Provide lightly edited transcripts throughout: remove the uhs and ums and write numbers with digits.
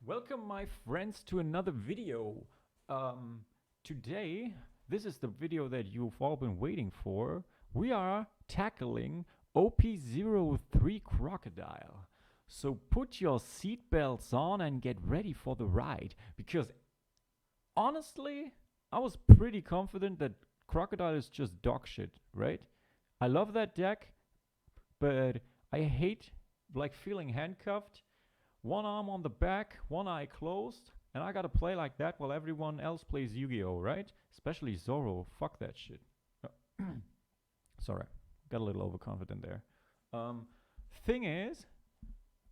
Welcome my friends to another video. Today, this is the video that you've all been waiting for. We are tackling OP03 Crocodile. So put your seatbelts on and get ready for the ride. Because honestly, I was pretty confident that Crocodile is just dog shit, right? I love that deck, but I hate like feeling handcuffed, one arm on the back, one eye closed, and I gotta play like that while everyone else plays Yu-Gi-Oh, right? Especially Zoro. Fuck that shit. Sorry, got a little overconfident there. Um, Thing is,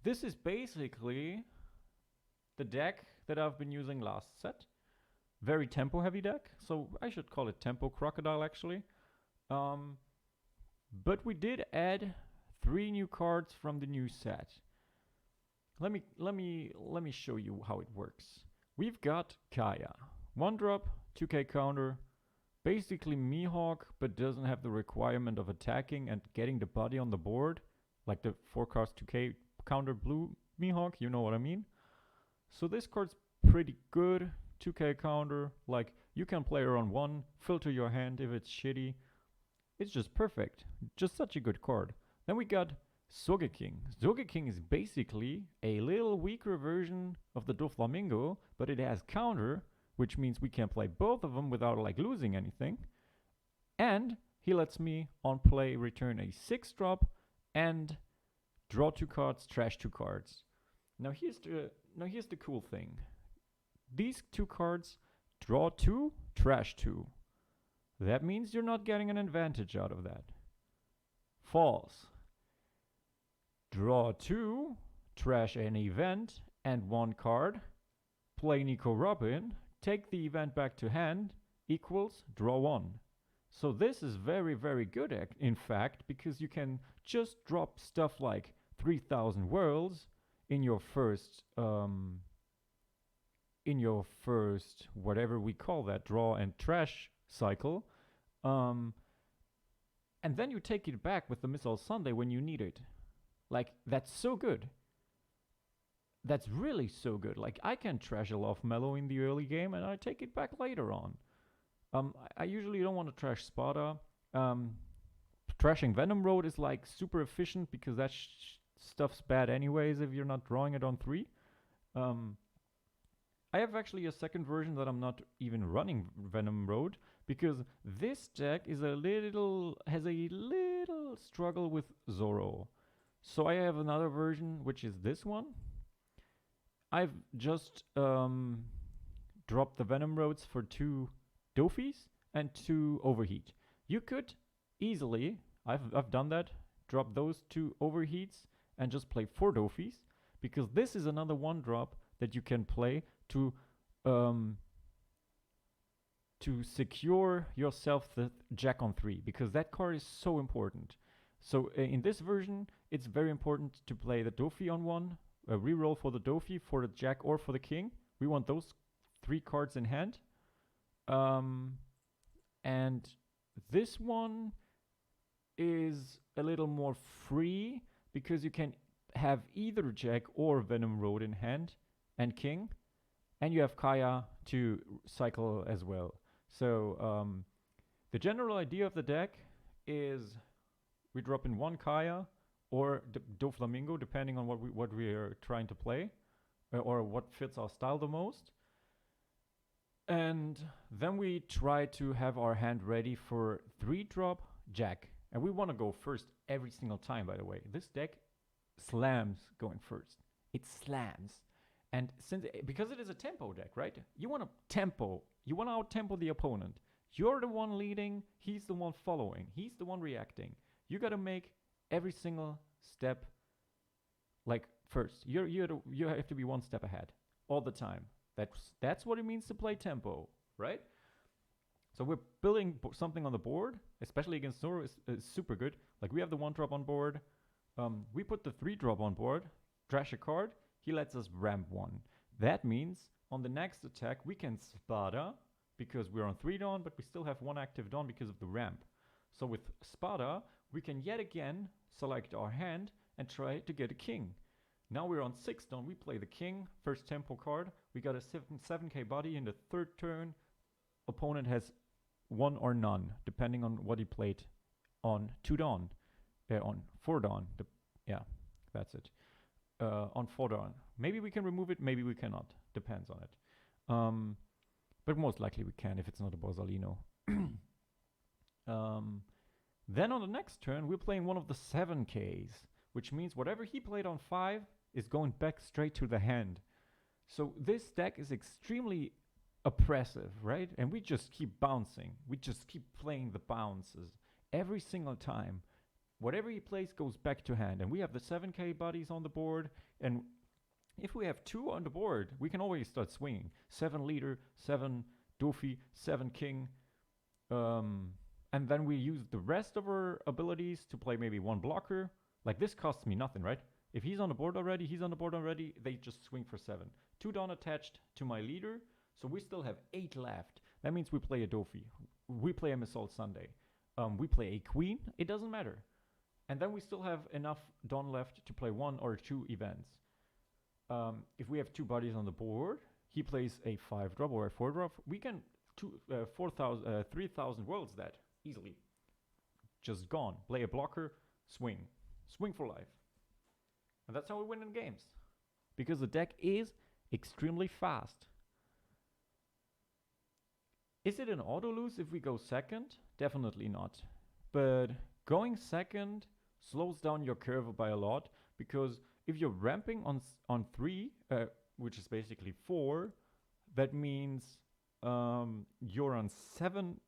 this is basically the deck that I've been using last set. Very tempo heavy deck, so I should call it Tempo Crocodile actually. Um, but we did add 3 new cards from the new set. Let me show you how it works. We've got Kaya, 1-drop, 2k counter, basically Mihawk, but doesn't have the requirement of attacking and getting the body on the board, like the 4-cost 2k counter blue Mihawk, you know what I mean? So this card's pretty good, 2k counter, like you can play her on 1, filter your hand if it's shitty. It's just perfect, just such a good card. Then we got Sogeking. Sogeking is basically a little weaker version of the Doflamingo, but it has counter, which means we can play both of them without like losing anything. And he lets me on play return a 6-drop and draw 2 cards, trash 2 cards. Now here's the cool thing. These 2 cards draw 2, trash 2. That means you're not getting an advantage out of that. False. Draw 2, trash an event, and 1 card. Play Nico Robin, take the event back to hand, equals draw 1. So this is very, very good, in fact, because you can just drop stuff like 3000 worlds in your first, whatever we call that, draw and trash cycle. And then you take it back with the Missile Sunday when you need it. Like, that's so good. That's really so good. Like, I can trash a Love Mellow in the early game and I take it back later on. I usually don't want to trash Sparta. Trashing Venom Road is like super efficient because that stuff's bad anyways if you're not drawing it on 3. I have actually a second version that I'm not even running Venom Road because this deck is has a little struggle with Zoro. So I have another version, which is this one. I've just dropped the Venom Roads for 2 Dofis and 2 Overheat. You could easily, I've done that, drop those 2 Overheats and just play 4 Dofis, because this is another 1-drop that you can play to secure yourself the Jack on 3, because that card is so important. So in this version, it's very important to play the Dofi on 1, reroll for the Dofi, for the Jack, or for the King. We want those 3 cards in hand. And this one is a little more free, because you can have either Jack or Venom Road in hand, and King. And you have Kaya to cycle as well. So the general idea of the deck is we drop in 1 Kaya or Doflamingo, depending on what we are trying to play, or what fits our style the most. And then we try to have our hand ready for 3-drop Jack. And we want to go first every single time, by the way. This deck slams going first. It slams. And because it is a tempo deck, right? You want to out-tempo the opponent. You're the one leading, he's the one following, he's the one reacting. You got to make every single step like first. You have to be 1 step ahead all the time. That's what it means to play tempo, right? So we're building something on the board, especially against Zoro is super good. Like, we have the 1-drop on board. We put the 3-drop on board, trash a card, he lets us ramp 1. That means on the next attack we can Sparta, because we're on 3 Dawn, but we still have 1 active Dawn because of the ramp. So with Sparta, we can yet again select our hand and try to get a King. Now we're on 6 Dawn. We play the king, first tempo card. We got a 7k body in the 3rd turn. Opponent has 1 or none, depending on what he played on 2 Dawn. On 4 Dawn. Yeah, that's it. On 4 Dawn. Maybe we can remove it, maybe we cannot. Depends on it. But most likely we can if it's not a Borsalino. Then on the next turn, we're playing one of the 7Ks, which means whatever he played on 5 is going back straight to the hand. So this deck is extremely oppressive, right? And we just keep bouncing. We just keep playing the bounces every single time. Whatever he plays goes back to hand. And we have the 7k buddies on the board. And if we have 2 on the board, we can always start swinging. 7 leader, 7 Dofi, 7 king. And then we use the rest of our abilities to play maybe 1 blocker. Like this costs me nothing, right? If he's on the board already, they just swing for 7. 2 Dawn attached to my leader. So we still have 8 left. That means we play a Dofi. We play a Assault Sunday. We play a queen. It doesn't matter. And then we still have enough Dawn left to play 1 or 2 events. If we have 2 bodies on the board, he plays a 5 drop or a 4 drop. We can 3,000 worlds that easily. Just gone. Play a blocker, swing. Swing for life. And that's how we win in games. Because the deck is extremely fast. Is it an auto lose if we go second? Definitely not. But going second slows down your curve by a lot, because if you're ramping on 3, which is basically 4, that means you're on 7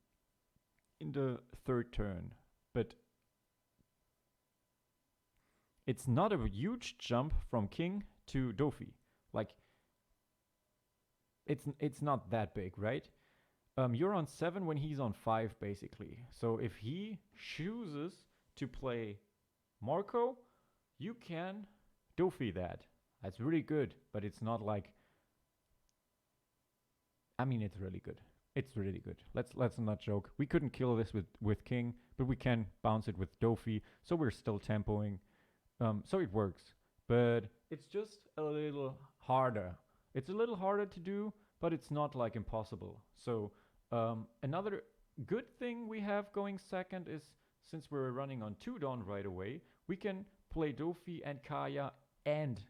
in the 3rd turn. But it's not a huge jump from king to Dofi. Like, it's not that big, right? You're on 7 when he's on 5, basically. So if he chooses to play Marco, you can Dofi that. That's really good, but it's not like... I mean, it's really good. It's really good. Let's not joke. We couldn't kill this with king, but we can bounce it with Dofi, so we're still tempoing. So it works, but it's just a little harder. It's a little harder to do, but it's not like impossible. So another good thing we have going second is, since we're running on 2 Dawn right away, we can play Dofi and Kaya and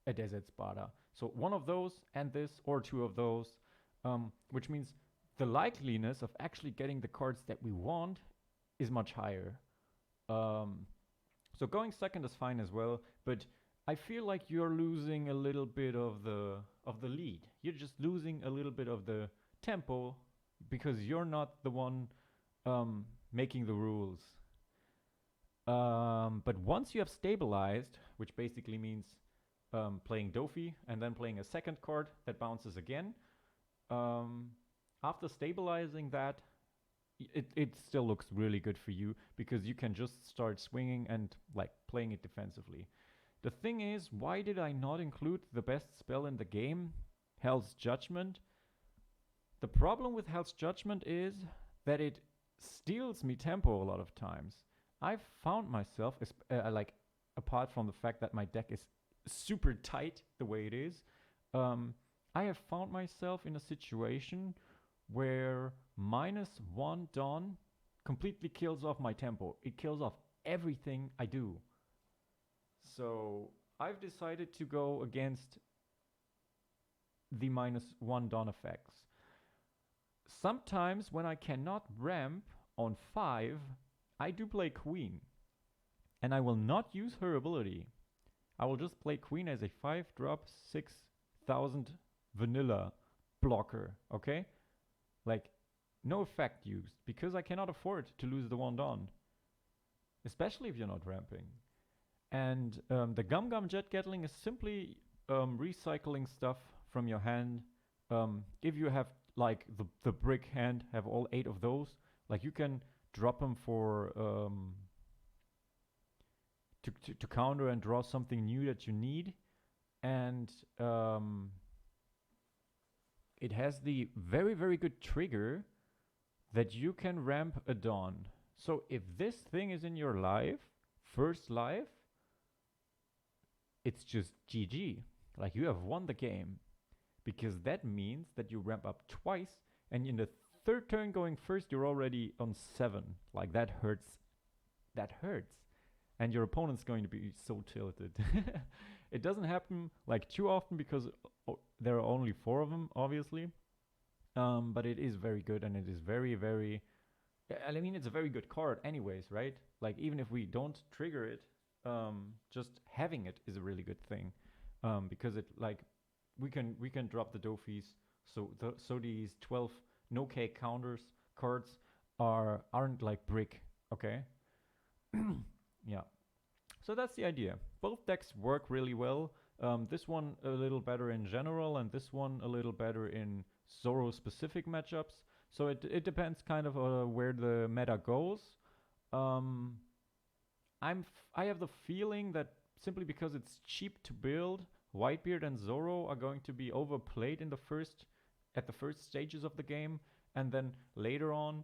a Desert Spada. So one of those and this, or 2 of those, which means the likeliness of actually getting the cards that we want is much higher. So going second is fine as well, but I feel like you're losing a little bit of the lead. You're just losing a little bit of the tempo because you're not the one making the rules. But once you have stabilized, which basically means playing Dofi and then playing a second card that bounces again, after stabilizing that, it still looks really good for you, because you can just start swinging and like playing it defensively. The thing is, why did I not include the best spell in the game, Hell's Judgment? The problem with Hell's Judgment is that it steals me tempo a lot of times. I've found myself, like, apart from the fact that my deck is super tight the way it is, I have found myself in a situation where -1 Dawn completely kills off my tempo. It kills off everything I do. So I've decided to go against the -1 Dawn effects. Sometimes when I cannot ramp on 5, I do play Queen. And I will not use her ability. I will just play Queen as a 5-drop 6,000 vanilla blocker, okay? Like, no effect used, because I cannot afford to lose the 1 Dawn. Especially if you're not ramping. And the Gum Gum Jet Gatling is simply recycling stuff from your hand. If you have, like, the brick hand, have all 8 of those, like, you can drop them for... to counter and draw something new that you need. And... it has the very, very good trigger that you can ramp a Dawn. So if this thing is in your life, first life, it's just GG. Like you have won the game. Because that means that you ramp up twice, and in the third turn going first, you're already on 7. Like that hurts. That hurts. And your opponent's going to be so tilted. It doesn't happen like too often because there are only 4 of them, obviously. But it is very good, and it is very, very. I mean, it's a very good card, anyways, right? Like even if we don't trigger it, just having it is a really good thing, because it like we can drop the Dofis. So these 12 no K counters cards aren't like brick, okay? Yeah. So that's the idea. Both decks work really well. This one a little better in general, and this one a little better in Zoro specific matchups. So it depends kind of where the meta goes. I have the feeling that simply because it's cheap to build, Whitebeard and Zoro are going to be overplayed at the first stages of the game, and then later on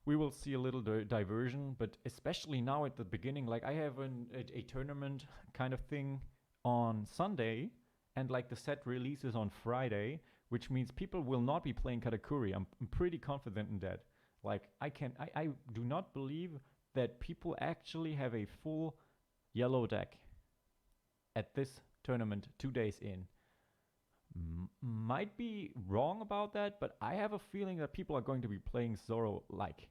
we will see a little diversion. But especially now at the beginning, like I have a tournament kind of thing on Sunday, and like the set releases on Friday, which means people will not be playing Katakuri. I'm pretty confident in that. Like I do not believe that people actually have a full yellow deck at this tournament 2 days in. Might be wrong about that, but I have a feeling that people are going to be playing Zoro like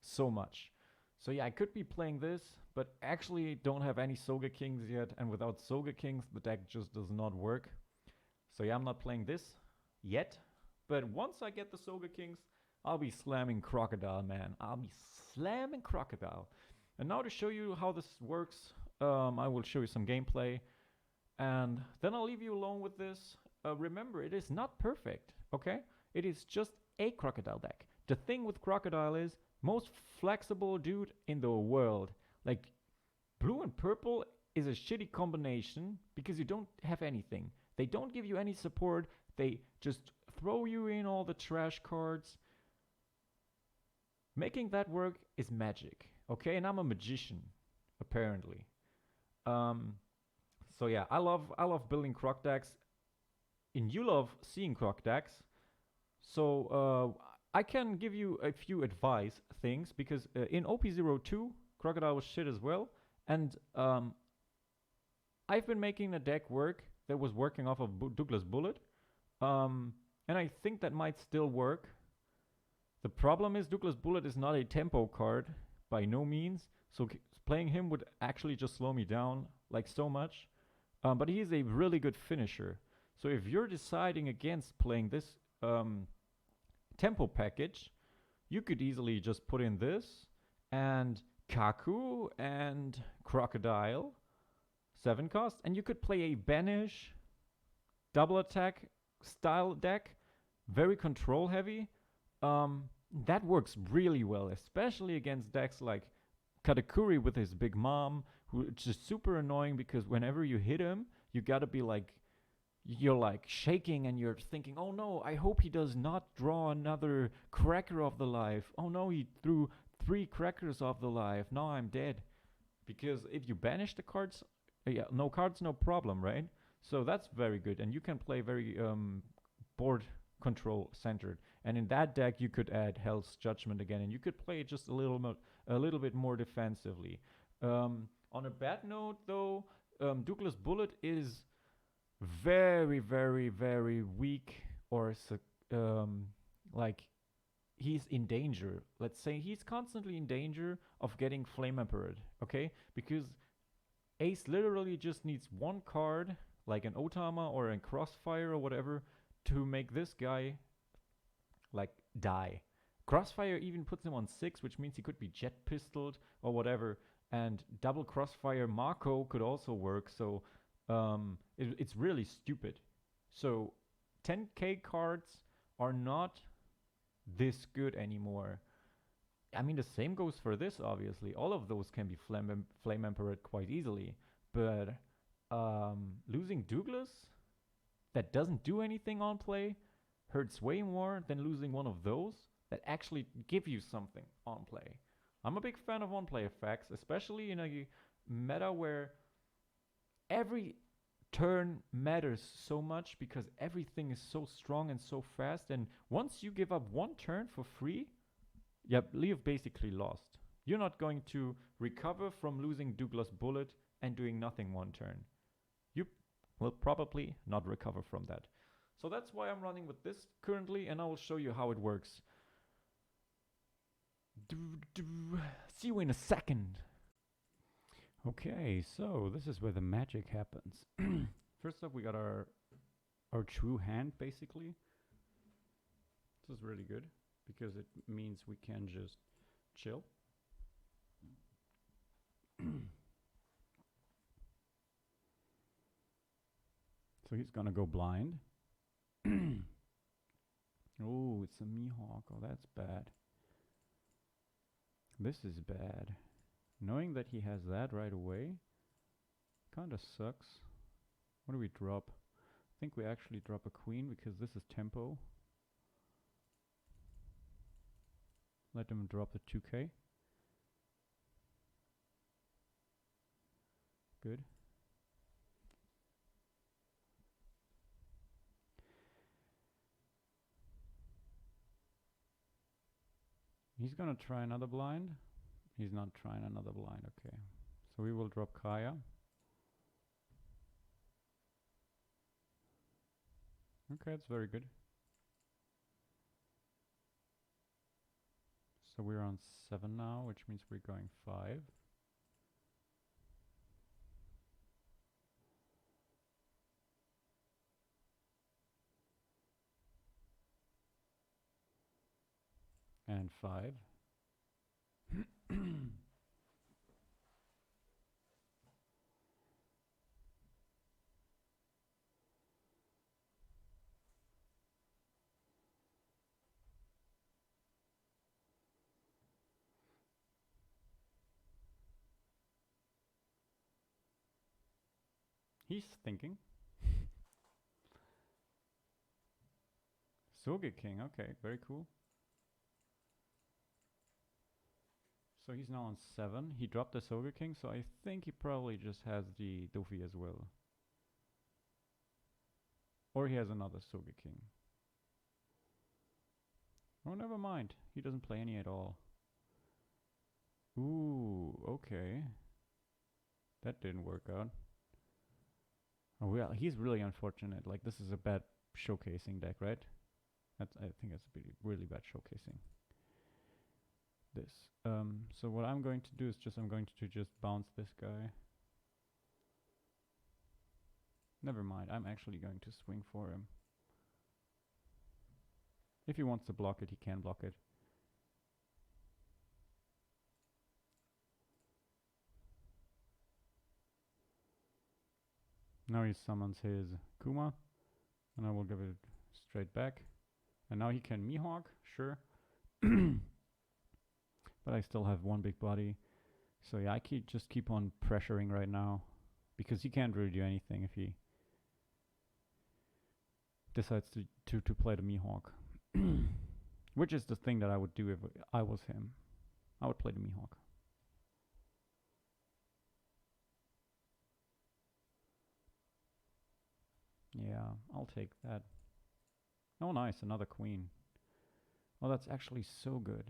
so much. So yeah, I could be playing this, but actually don't have any Soga Kings yet, and without Soga Kings the deck just does not work. So yeah, I'm not playing this yet, but once I get the Soga Kings, I'll be slamming Crocodile, man. I'll be slamming Crocodile. And now to show you how this works, I will show you some gameplay, and then I'll leave you alone with this. Remember, it is not perfect, okay? It is just a Crocodile deck. The thing with Crocodile is most flexible dude in the world. Like, blue and purple is a shitty combination because you don't have anything. They don't give you any support. They just throw you in all the trash cards. Making that work is magic, okay? And I'm a magician, apparently. So yeah, I love building Croc decks, and you love seeing Croc decks. So I can give you a few advice things, because in OP02, Crocodile was shit as well, and I've been making a deck work that was working off of Douglas Bullet, and I think that might still work. The problem is Douglas Bullet is not a tempo card by no means, so playing him would actually just slow me down like so much. But he is a really good finisher. So if you're deciding against playing this tempo package, you could easily just put in this and Kaku and Crocodile, 7 cost, and you could play a Banish double attack style deck, very control heavy. That works really well, especially against decks like Katakuri with his big mom, who is just super annoying because whenever you hit him, you gotta be like, you're like shaking and you're thinking, oh no, I hope he does not draw another cracker off the life. Oh no, he threw 3 crackers off the life. Now I'm dead. Because if you banish the cards, yeah, no cards, no problem, right? So that's very good. And you can play very board control centered. And in that deck, you could add Hell's Judgment again, and you could play it just a little bit more defensively. On a bad note, though, Douglas Bullet is very, very, very weak, or like he's in danger. Let's say he's constantly in danger of getting Flame Emperor, okay? Because Ace literally just needs 1 card, like an Otama or a Crossfire or whatever, to make this guy like die. Crossfire even puts him on 6, which means he could be jet pistoled or whatever. And double Crossfire Marco could also work. So it's really stupid. So 10k cards are not this good anymore. I mean, the same goes for this, obviously. All of those can be Flame Emperor quite easily. But losing Douglas that doesn't do anything on play hurts way more than losing one of those that actually give you something on play. I'm a big fan of on play effects, especially in a meta where every turn matters so much because everything is so strong and so fast. And once you give up one turn for free, yep, you've basically lost. You're not going to recover from losing Douglas Bullet and doing nothing one turn. You will probably not recover from that. So that's why I'm running with this currently, and I will show you how it works. See you in a second. Okay, so this is where the magic happens. First up, we got our true hand, basically. This is really good because it means we can just chill. So he's gonna go blind. Oh, it's a Mihawk. Oh, that's bad. This is bad. Knowing that he has that right away kinda sucks. What do we drop? I think we actually drop a queen because this is tempo. Let him drop the 2k. Good. He's gonna try another blind. He's not trying another blind, okay. So we will drop Kaya. Okay, that's very good. So we're on 7 now, which means we're going 5. And 5. He's thinking. King, okay, very cool. So he's now on 7. He dropped the King, so I think he probably just has the Dofi as well. Or he has another King. Oh, never mind. He doesn't play any at all. Ooh, okay. That didn't work out. Oh, well, he's really unfortunate. Like, this is a bad showcasing deck, right? I think that's a really bad showcasing. This. So what I'm going to do is I'm going to just bounce this guy. Never mind, I'm actually going to swing for him. If he wants to block it, he can block it. Now he summons his Kuma, and I will give it straight back. And now he can Mihawk, sure. But I still have one big body. So yeah, I just keep on pressuring right now. Because he can't really do anything if he decides to play the Mihawk. Which is the thing that I would do if I was him. I would play the Mihawk. Yeah, I'll take that. Oh nice, another queen. Oh, that's actually so good.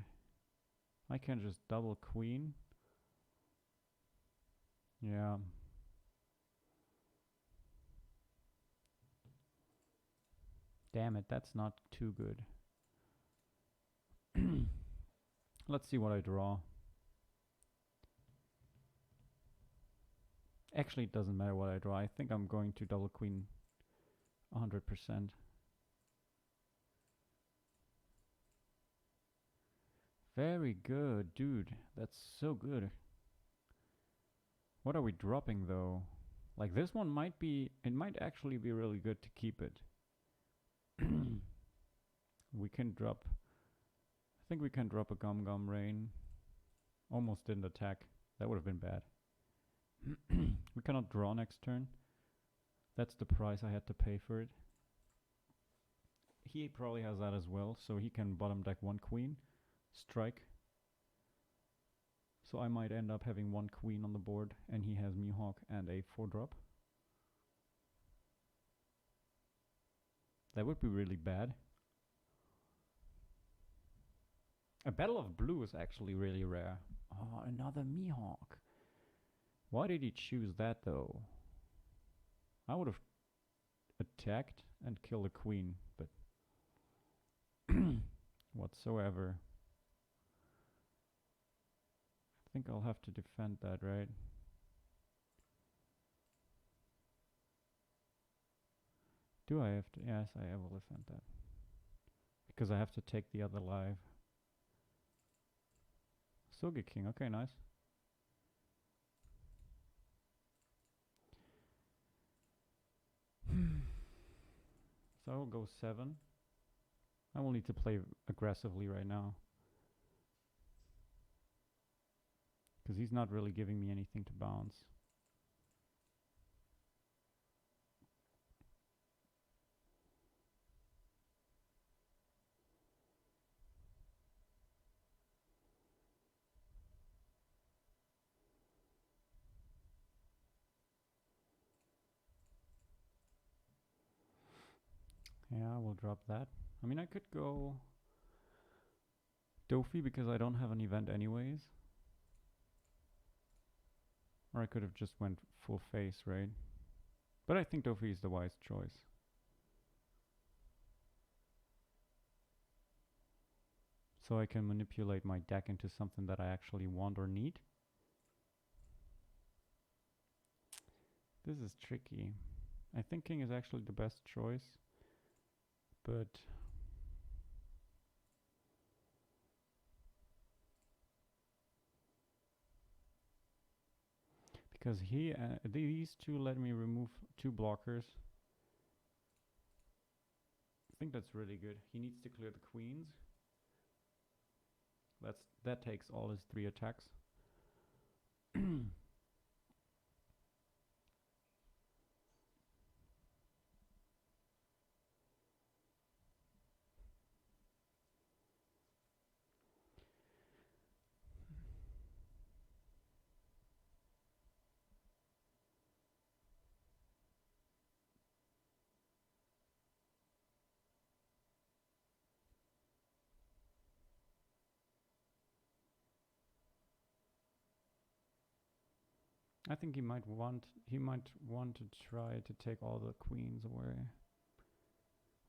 I can just double queen. Yeah. Damn it, that's not too good. Let's see what I draw. Actually, it doesn't matter what I draw. I think I'm going to double queen 100%. Very good, dude. That's so good. What are we dropping though? Like this one might be, it might actually be really good to keep it. We can drop, I think we can drop a Gum Gum Rain. Almost didn't attack. That would have been bad. We cannot draw next turn. That's the price I had to pay for it. He probably has that as well, so he can bottom deck one queen, strike. So I might end up having one queen on the board, and he has Mihawk and a 4-drop. That would be really bad. A Battle of Blue is actually really rare. Oh, another Mihawk. Why did he choose that though? I would have attacked and killed the queen, but whatsoever. I think I'll have to defend that, right? Do I have to? Yes, I will defend that. Because I have to take the other live. Soge King, okay, nice. So I will go 7. I will need to play aggressively right now. Because he's not really giving me anything to bounce. Yeah, I will drop that. I mean, I could go Dofi because I don't have an event anyways. Or I could have just went full face, right? But I think Dofi is the wise choice. So I can manipulate my deck into something that I actually want or need. This is tricky. I think King is actually the best choice. But because these two let me remove 2 blockers. I think that's really good. He needs to clear the queens. That takes all his 3 attacks. I think he might want to try to take all the queens away.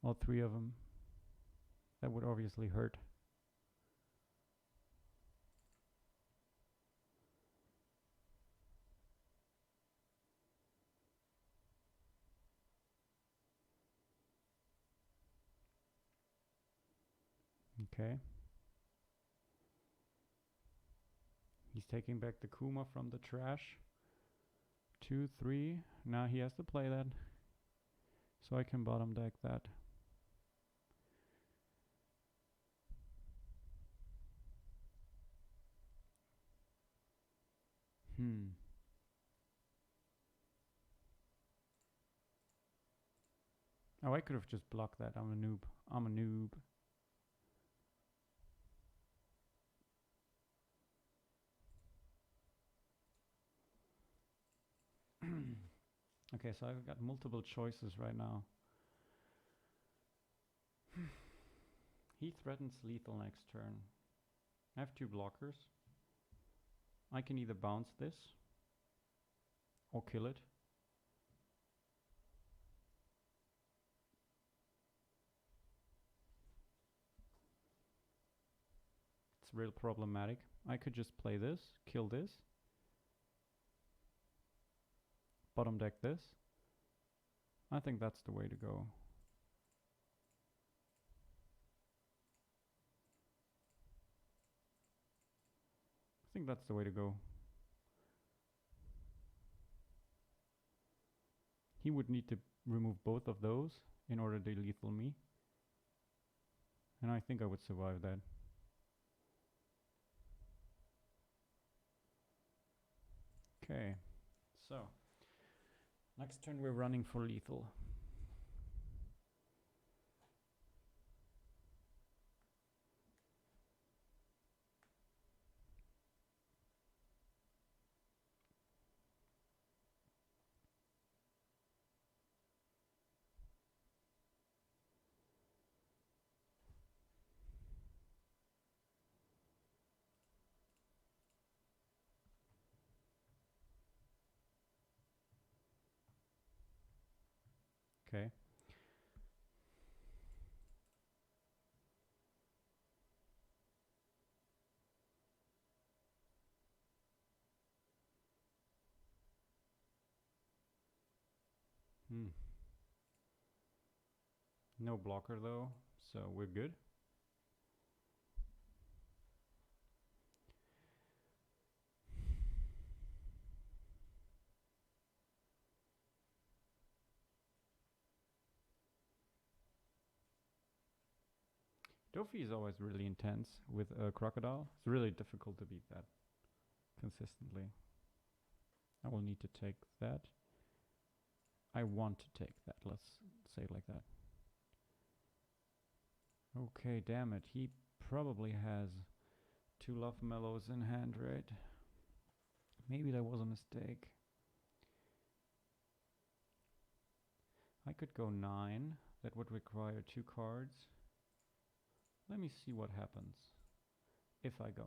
All 3 of them. That would obviously hurt. Okay. He's taking back the Kuma from the trash. 2, 3. Now he has to play that. So I can bottom deck that. Oh, I could have just blocked that. I'm a noob. I'm a noob. Okay, so I've got multiple choices right now. He threatens lethal next turn. I have 2 blockers. I can either bounce this or kill it. It's real problematic. I could just play this, kill this, bottom deck this. I think that's the way to go. I think that's the way to go. He would need to remove both of those in order to lethal me. And I think I would survive that. Okay, so next turn we're running for lethal. Okay. Hmm. No blocker though, so we're good. Dofi is always really intense with a Crocodile. It's really difficult to beat that consistently. I will need to take that. I want to take that, let's say it like that. Okay, damn it. He probably has 2 Love Mellows in hand, right? Maybe that was a mistake. I could go 9. That would require 2 cards. Let me see what happens if I go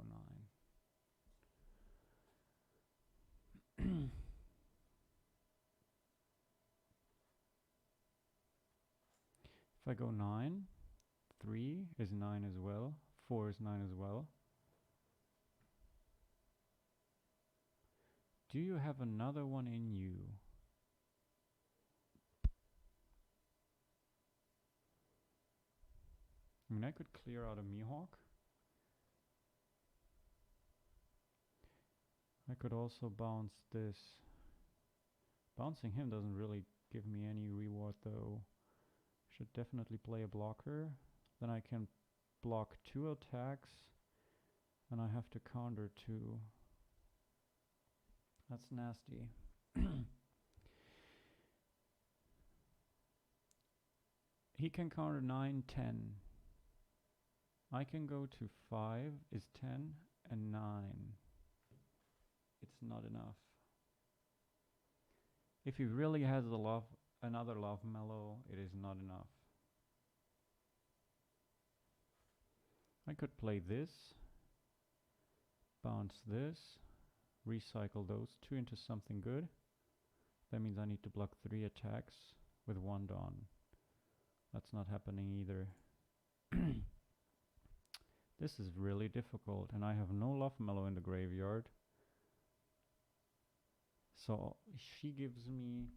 9. If I go 9, 3 is 9 as well. 4 is 9 as well. Do you have another one in you? I mean, I could clear out a Mihawk. I could also bounce this. Bouncing him doesn't really give me any reward though. Should definitely play a blocker. Then I can block 2 attacks. And I have to counter 2. That's nasty. He can counter 9, 10. I can go to 5 is 10 and 9. It's not enough. If he really has another love mellow, it is not enough. I could play this, bounce this, recycle those 2 into something good. That means I need to block 3 attacks with 1 Dawn. That's not happening either. This is really difficult, and I have no love mellow in the graveyard. So she gives me,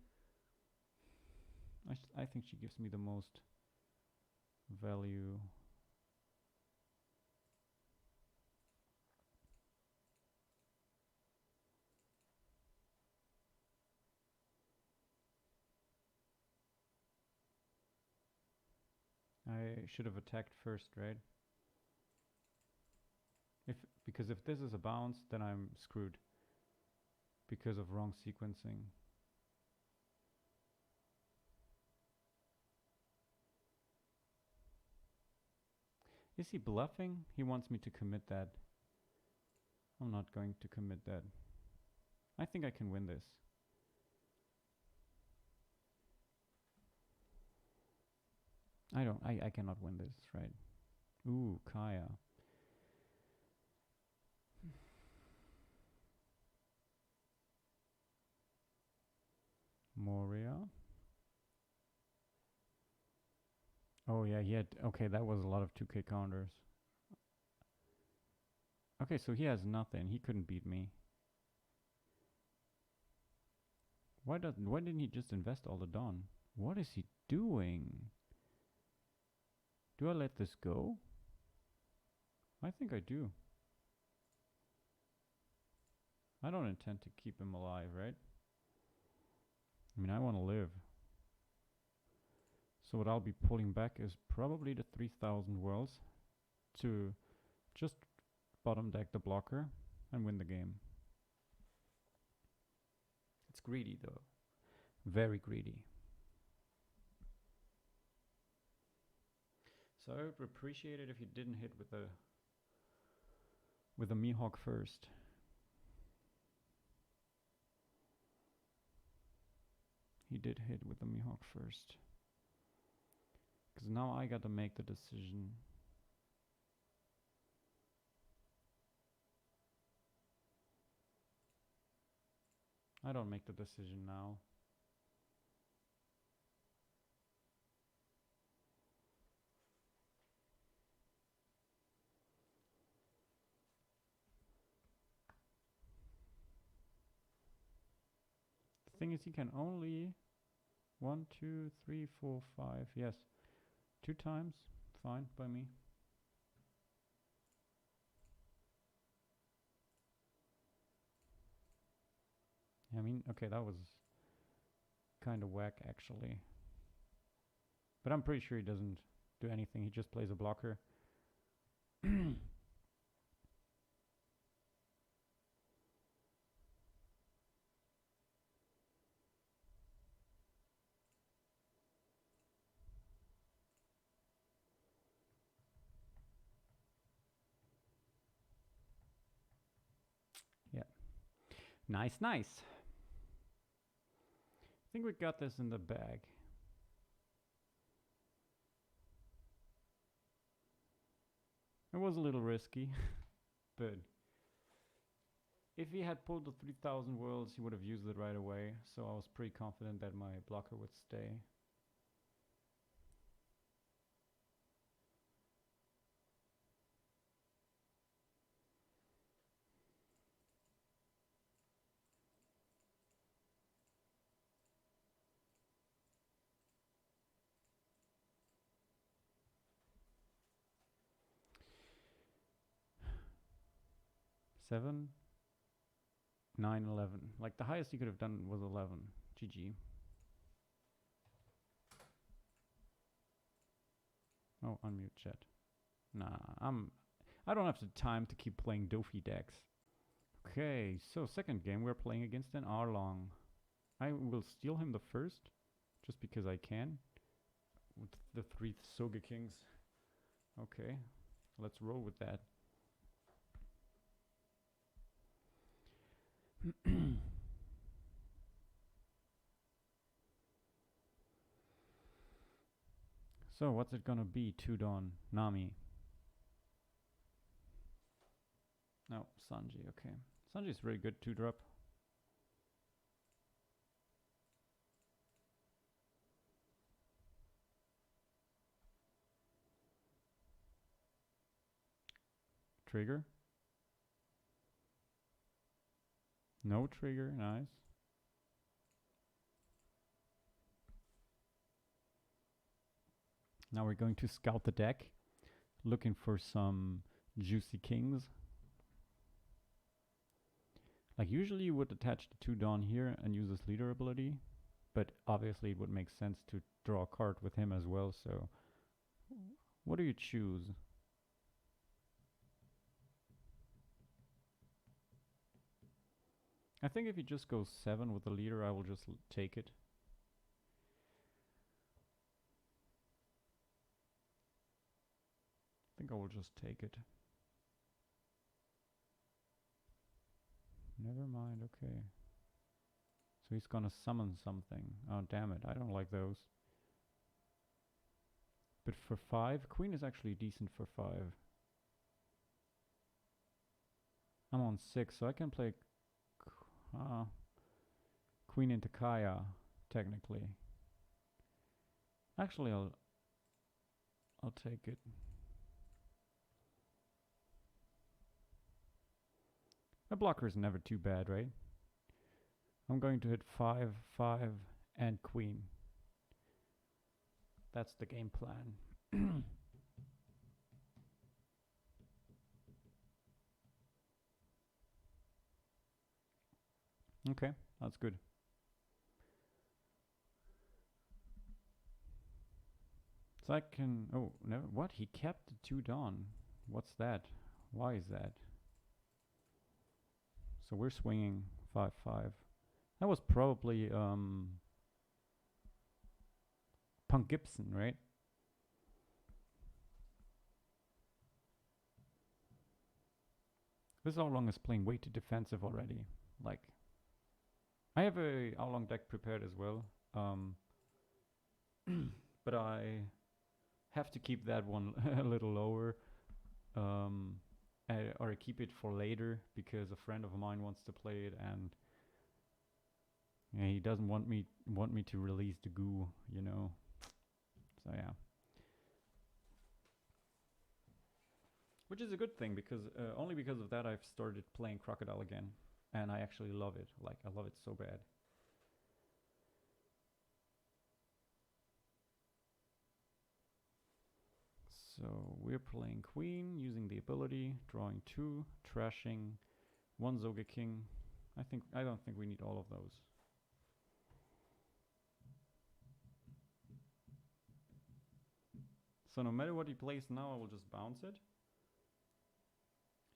I think she gives me the most value. I should have attacked first, right? Because if this is a bounce, then I'm screwed because of wrong sequencing. Is he bluffing? He wants me to commit that. I'm not going to commit that. I think I can win this. I cannot win this, right? Ooh, Kaya. Moria. Oh yeah, he had, okay, that was a lot of 2k counters. Okay, so he has nothing. He couldn't beat me. Why didn't he just invest all the Dawn? What is he doing? Do I let this go? I think I do. I don't intend to keep him alive, right? I mean, I want to live. So what I'll be pulling back is probably the 3000 worlds to just bottom deck the blocker and win the game. It's greedy though. Very greedy. So I would appreciate it if you didn't hit with a Mihawk first. He did hit with the Mihawk first. Because now I gotta make the decision. I don't make the decision now. thing is, he can only 1, 2, 3, 4, 5. Yes, 2 times. Fine by me. I mean, okay, that was kind of whack actually. But I'm pretty sure he doesn't do anything. He just plays a blocker. Yeah. Nice, nice. I think we got this in the bag. It was a little risky, but if he had pulled the 3000 worlds, he would have used it right away. So I was pretty confident that my blocker would stay. Seven, 9, 11. Like the highest he could have done was 11. GG. Oh, unmute chat. Nah, I don't have the time to keep playing Dofi decks. Okay, so second game we're playing against an Arlong. I will steal him the first, just because I can. With the 3 Soga Kings. Okay, let's roll with that. So what's it gonna be? 2 Dawn, Nami. No, Sanji, okay. Sanji's very good 2-drop. Trigger. No trigger, nice. Now we're going to scout the deck, looking for some juicy kings. Like usually you would attach the 2 Dawn here and use this leader ability, but obviously it would make sense to draw a card with him as well, so what do you choose? I think if he just goes 7 with the leader, I will just take it. I think I will just take it. Never mind, okay. So he's gonna summon something. Oh, damn it, I don't like those. But for 5, Queen is actually decent for 5. I'm on 6, so I can play Queen into Kaya, technically. Actually, I'll take it. A blocker is never too bad, right? I'm going to hit 5, 5, and Queen. That's the game plan. Okay, that's good. So I can... Oh, no, what? He kept the 2 Dawn. What's that? Why is that? So we're swinging 5, 5. That was probably Punk Gibson, right? This Oolong is playing way too defensive already. Like, I have a Oolong deck prepared as well, but I have to keep that one a little lower, or keep it for later because a friend of mine wants to play it, and yeah, he doesn't want me to release the goo, you know. So yeah. Which is a good thing because only because of that I've started playing Crocodile again, and I actually love it. Like I love it so bad. So we're playing queen, using the ability, drawing 2, trashing 1 King. I don't think we need all of those. So no matter what he plays now, I will just bounce it.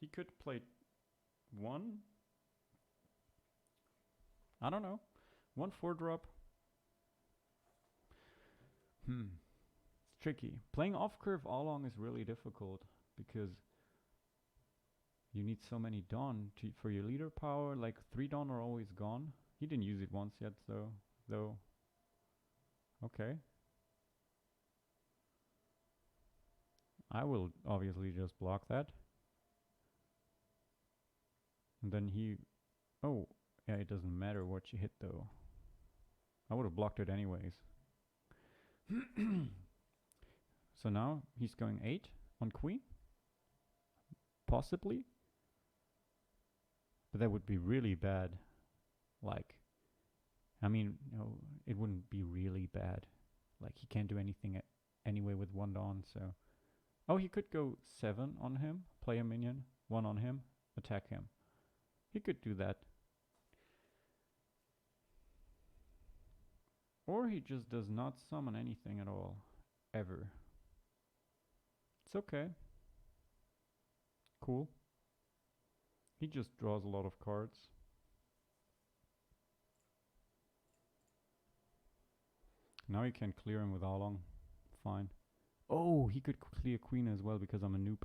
He could play 1. I don't know. 1 4-drop. It's tricky. Playing off curve Along is really difficult because you need so many Dawn for your leader power. Like 3 Dawn are always gone. He didn't use it once yet though. Okay. I will obviously just block that. And then oh, yeah, it doesn't matter what you hit though. I would have blocked it anyways. So now he's going 8 on queen. Possibly. But that would be really bad. Like, I mean, no, it wouldn't be really bad. Like, he can't do anything anyway with 1 Dawn, so. Oh, he could go 7 on him, play a minion, 1 on him, attack him. He could do that. Or he just does not summon anything at all. Ever. It's okay. Cool. He just draws a lot of cards. Now he can clear him with Along. Fine. Oh, he could clear queen as well because I'm a noob.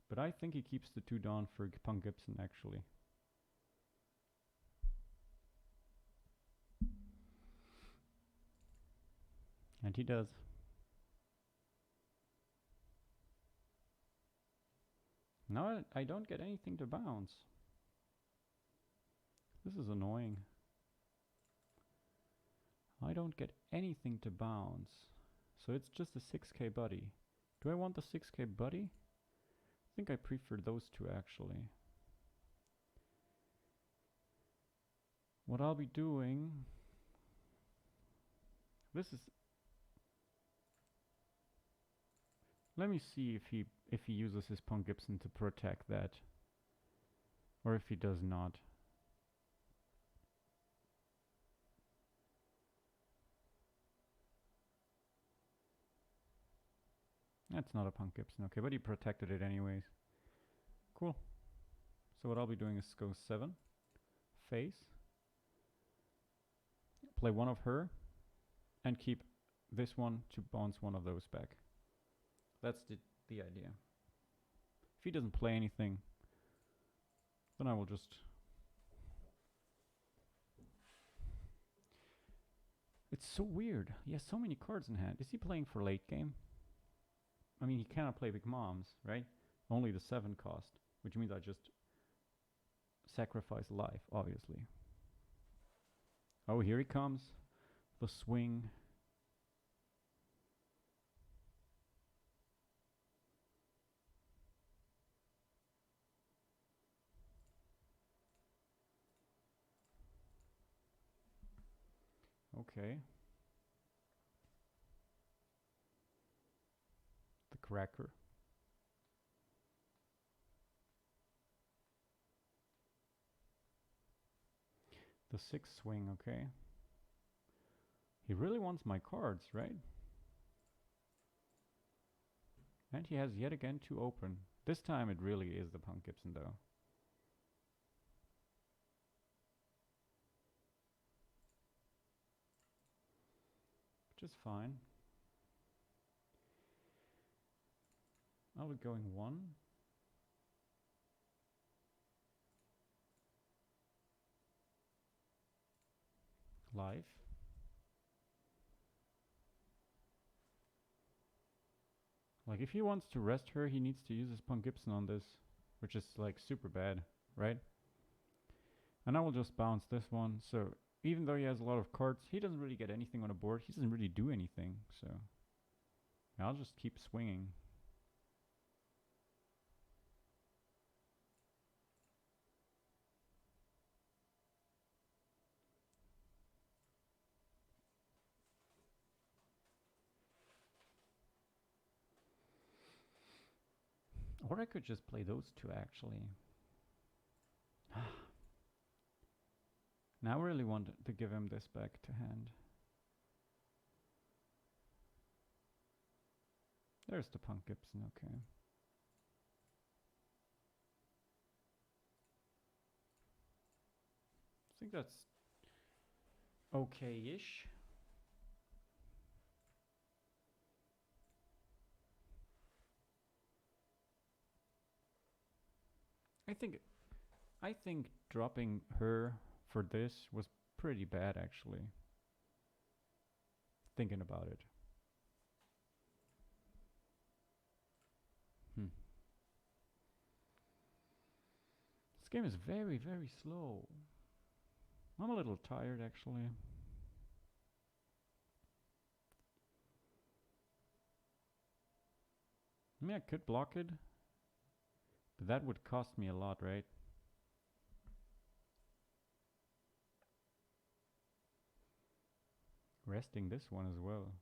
But I think he keeps the 2 Dawn for Punk Gibson actually. And he does. Now I don't get anything to bounce. This is annoying. I don't get anything to bounce. So it's just a 6k buddy. Do I want the 6k buddy? I think I prefer those 2 actually. What I'll be doing... This is... Let me see if he uses his Punk Gibson to protect that. Or if he does not. That's not a Punk Gibson, okay, but he protected it anyways. Cool. So what I'll be doing is go 7, face, play 1 of her, and keep this one to bounce 1 of those back. That's the idea. If he doesn't play anything, then I will just... It's so weird. He has so many cards in hand. Is he playing for late game? I mean, he cannot play Big Moms, right? Only the 7 cost, which means I just sacrifice life, obviously. Oh, here he comes. The swing. Okay. The cracker. The 6 swing, okay. He really wants my cards, right? And he has yet again 2 open. This time it really is the Punk Gibson though. Which is fine. I'll be going 1. Live. Like if he wants to rest her, he needs to use his Punk Gibson on this, which is like super bad, right? And I will just bounce this one. So even though he has a lot of cards, he doesn't really get anything on the board. He doesn't really do anything. So I'll just keep swinging. Or I could just play those two actually. Now I really want to give him this back to hand. There's the Punk Gibson, okay. I think that's okay-ish. I think dropping her for this was pretty bad actually. Thinking about it. This game is very, very slow. I'm a little tired actually. I mean, I could block it, but that would cost me a lot, right? Resting this one as well.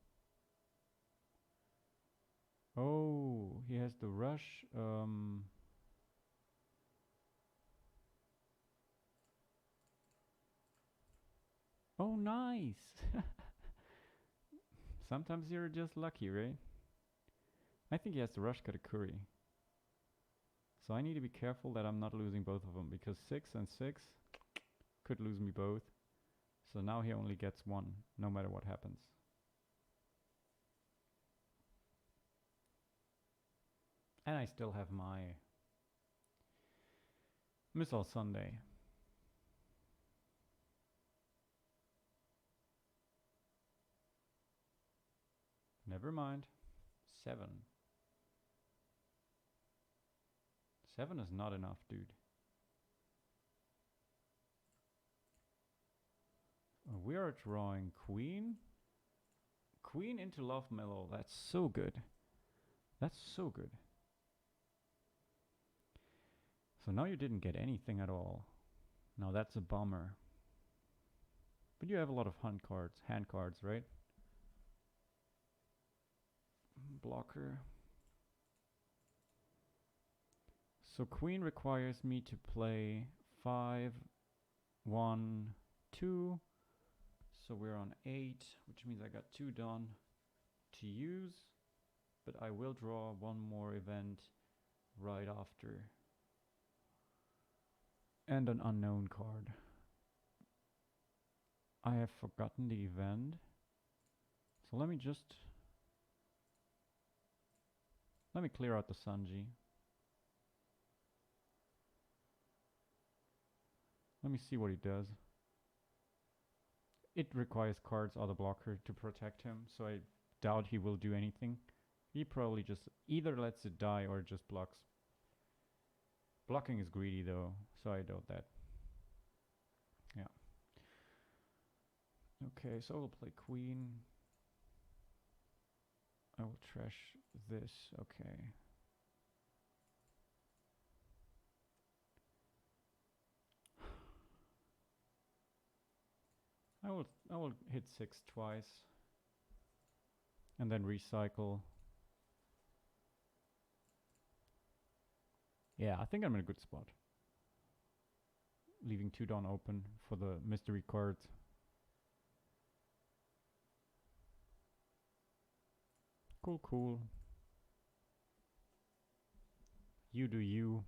Oh, he has the rush. Oh, nice. Sometimes you're just lucky, right? I think he has the rush Katakuri. So I need to be careful that I'm not losing both of them, because 6 and 6 could lose me both. So now he only gets one, no matter what happens. And I still have my Missile Sunday. Never mind. 7. 7 is not enough, dude. We are drawing Queen. Queen into Love Mellow. That's so good. That's so good. So now you didn't get anything at all. Now that's a bummer. But you have a lot of hand cards, right? Blocker. So Queen requires me to play 5, 1, 2. So we're on 8, which means I got 2 done to use. But I will draw one more event right after. And an unknown card. I have forgotten the event. So let me clear out the Sanji. Let me see what he does. It requires cards or the blocker to protect him, so I doubt he will do anything. He probably just either lets it die or just blocks. Blocking is greedy though, so I doubt that. Yeah. Okay, so I will play Queen. I will trash this, okay. I will hit 6 twice. And then recycle. Yeah, I think I'm in a good spot. Leaving 2 down open for the mystery cards. Cool, cool. You do you.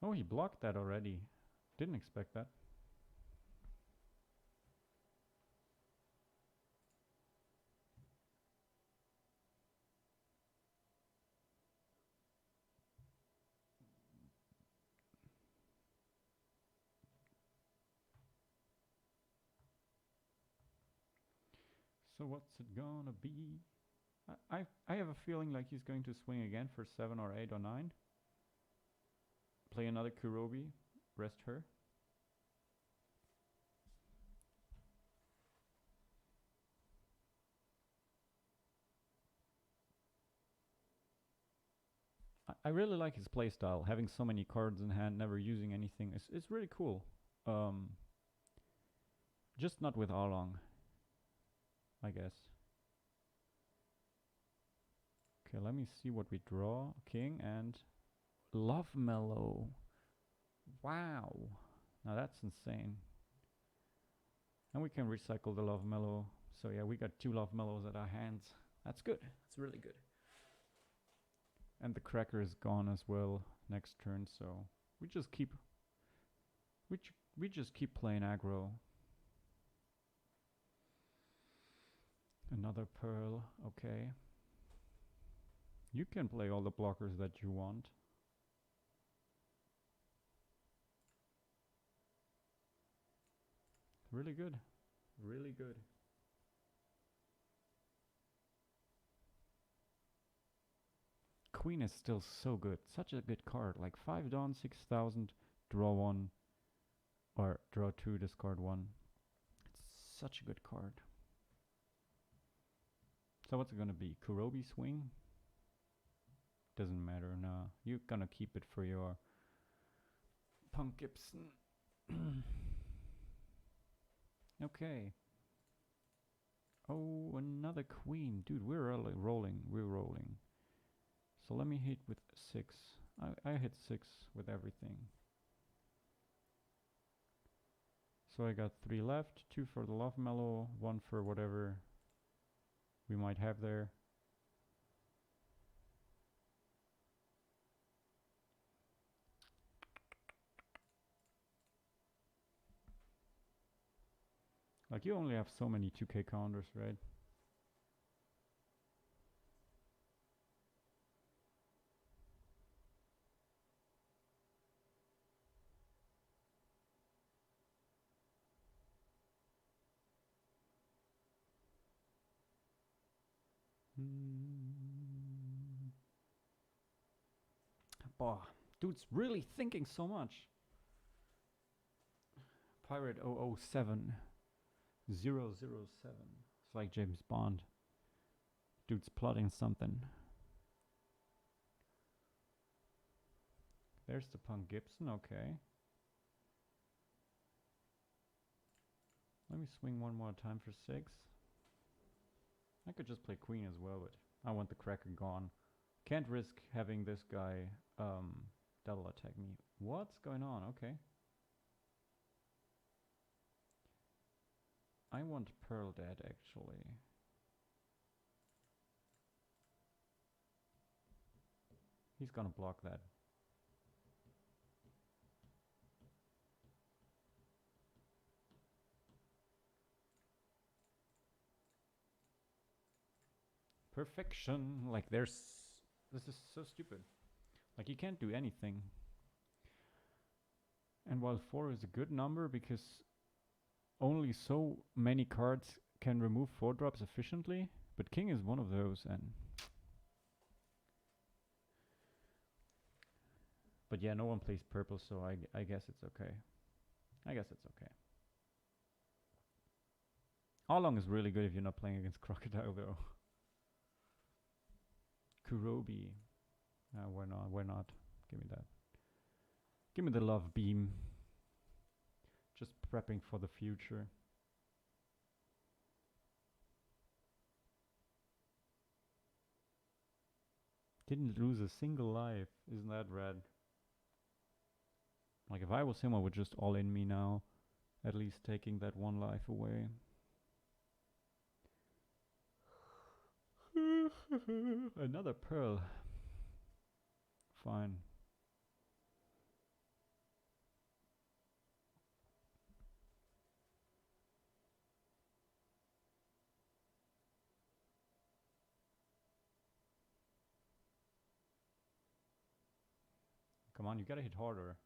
Oh, he blocked that already. Didn't expect that. So what's it gonna be? I have a feeling like he's going to swing again for 7 or 8 or 9. Play another Kurobi, rest her. I really like his playstyle, having so many cards in hand, never using anything. It's really cool. Just not with Arlong, I guess. Okay, let me see what we draw. King and Love Mellow. Wow. Now that's insane. And we can recycle the Love Mellow. So yeah, we got 2 Love Mellows at our hands. That's good. That's really good. And the Cracker is gone as well next turn, so we just keep we just keep playing aggro. Another Pearl, okay. You can play all the blockers that you want. Really good. Really good. Queen is still so good. Such a good card. Like 5 Dawn, 6,000, draw 1. Or draw 2, discard 1. It's such a good card. So what's it gonna be? Kurobi Swing? Doesn't matter, no. You're gonna keep it for your Punk Gibson. Okay. Oh, another queen. Dude, we're rolling. We're rolling. So let me hit with 6. I hit 6 with everything. So I got 3 left. 2 for the Love Mellow. 1 for whatever we might have there. Like, you only have so many 2K counters, right? Bah, dude's really thinking so much. Pirate 007. 007. It's like James Bond. Dude's plotting something. There's the Punk Gibson, okay. Let me swing one more time for 6. I could just play Queen as well, but I want the Cracker gone. Can't risk having this guy double attack me. What's going on? Okay. I want Pearl dead, actually. He's gonna block that. Perfection. Like, this is so stupid. Like, you can't do anything. And while 4 is a good number because only so many cards can remove 4 drops efficiently, but King is one of those, and but yeah, no one plays purple, so I guess it's okay. I guess it's okay. Oolong is really good if you're not playing against Crocodile, though. Kurobi. Why not? Why not? Give me that. Give me the love beam. Just prepping for the future. Didn't lose a single life. Isn't that rad? Like, if I was him, I would just all in me now. At least taking that 1 life away. Another Pearl. Fine. Come on, you gotta hit harder.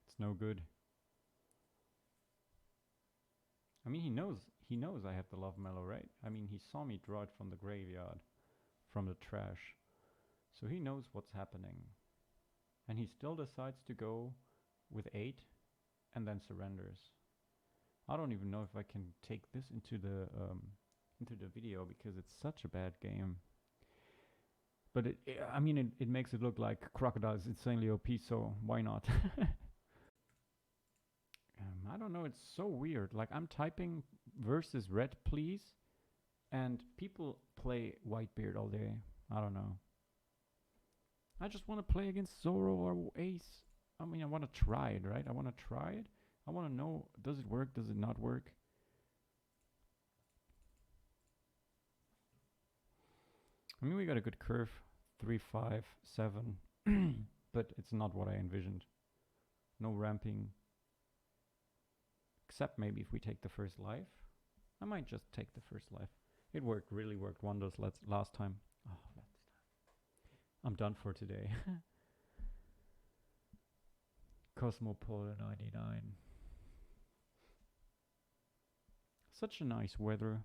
It's no good. I mean, he knows I have the Love Mellow, right? I mean, he saw me draw it from the graveyard, from the trash. So he knows what's happening. And he still decides to go with 8 and then surrenders. I don't even know if I can take this into the video because it's such a bad game. But I mean, it makes it look like Crocodile is insanely OP, so why not? I don't know, it's so weird. Like, I'm typing versus red, please, and people play Whitebeard all day. I don't know. I just want to play against Zoro or Ace. I mean, I want to try it, right? I want to try it. I want to know, does it work? Does it not work? I mean, we got a good curve. 3, 5, 7. But it's not what I envisioned. No ramping. Except maybe if we take the first life. I might just take the first life. It worked, really worked wonders last time. Oh, I'm done for today. Cosmopola 99. Such a nice weather.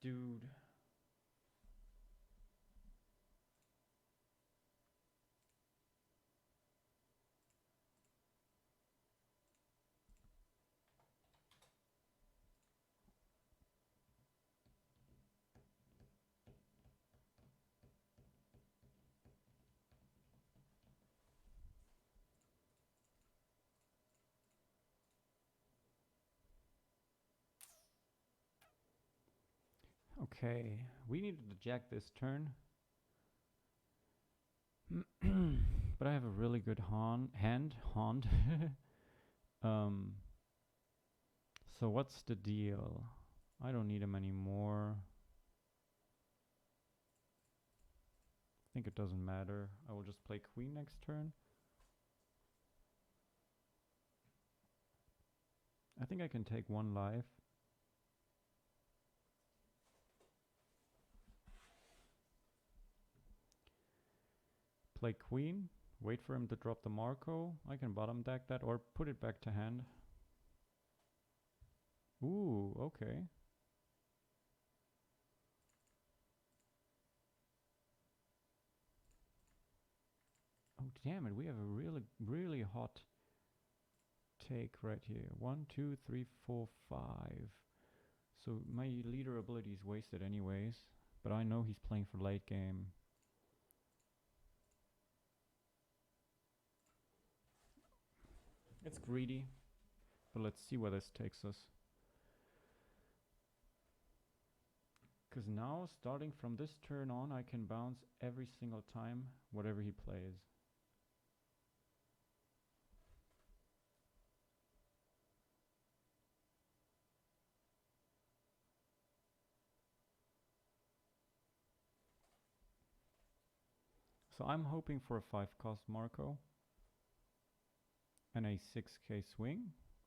Dude. Okay, we needed to jack this turn. But I have a really good hand. So what's the deal? I don't need him anymore. I think it doesn't matter. I will just play queen next turn. I think I can take one life. Play queen, wait for him to drop the Marco. I can bottom deck that or put it back to hand. Ooh, okay. Oh, damn it, we have a really hot take right here. 1, 2, 3, 4, 5. So my leader ability is wasted anyways, but I know he's playing for late game. It's greedy, but let's see where this takes us. Because now, starting from this turn on, I can bounce every single time, whatever he plays. So I'm hoping for a 5-cost Marco. And a 6k swing.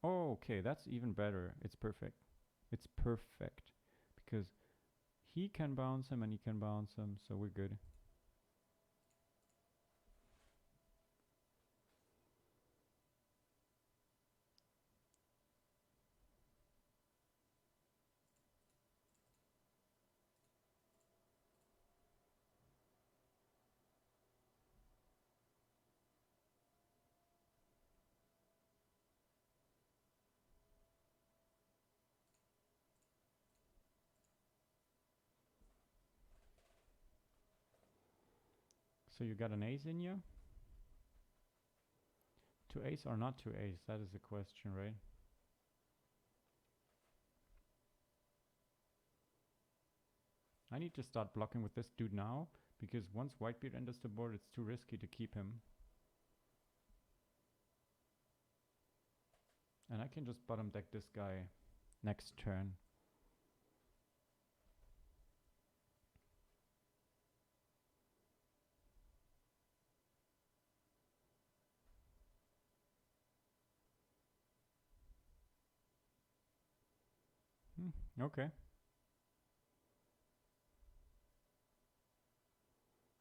Oh, okay, that's even better. It's perfect. It's perfect. Because he can bounce him and he can bounce him, so we're good. So you got an ace in you? To ace or not to ace? That is the question, right? I need to start blocking with this dude now, because once Whitebeard enters the board, it's too risky to keep him. And I can just bottom deck this guy next turn. Okay.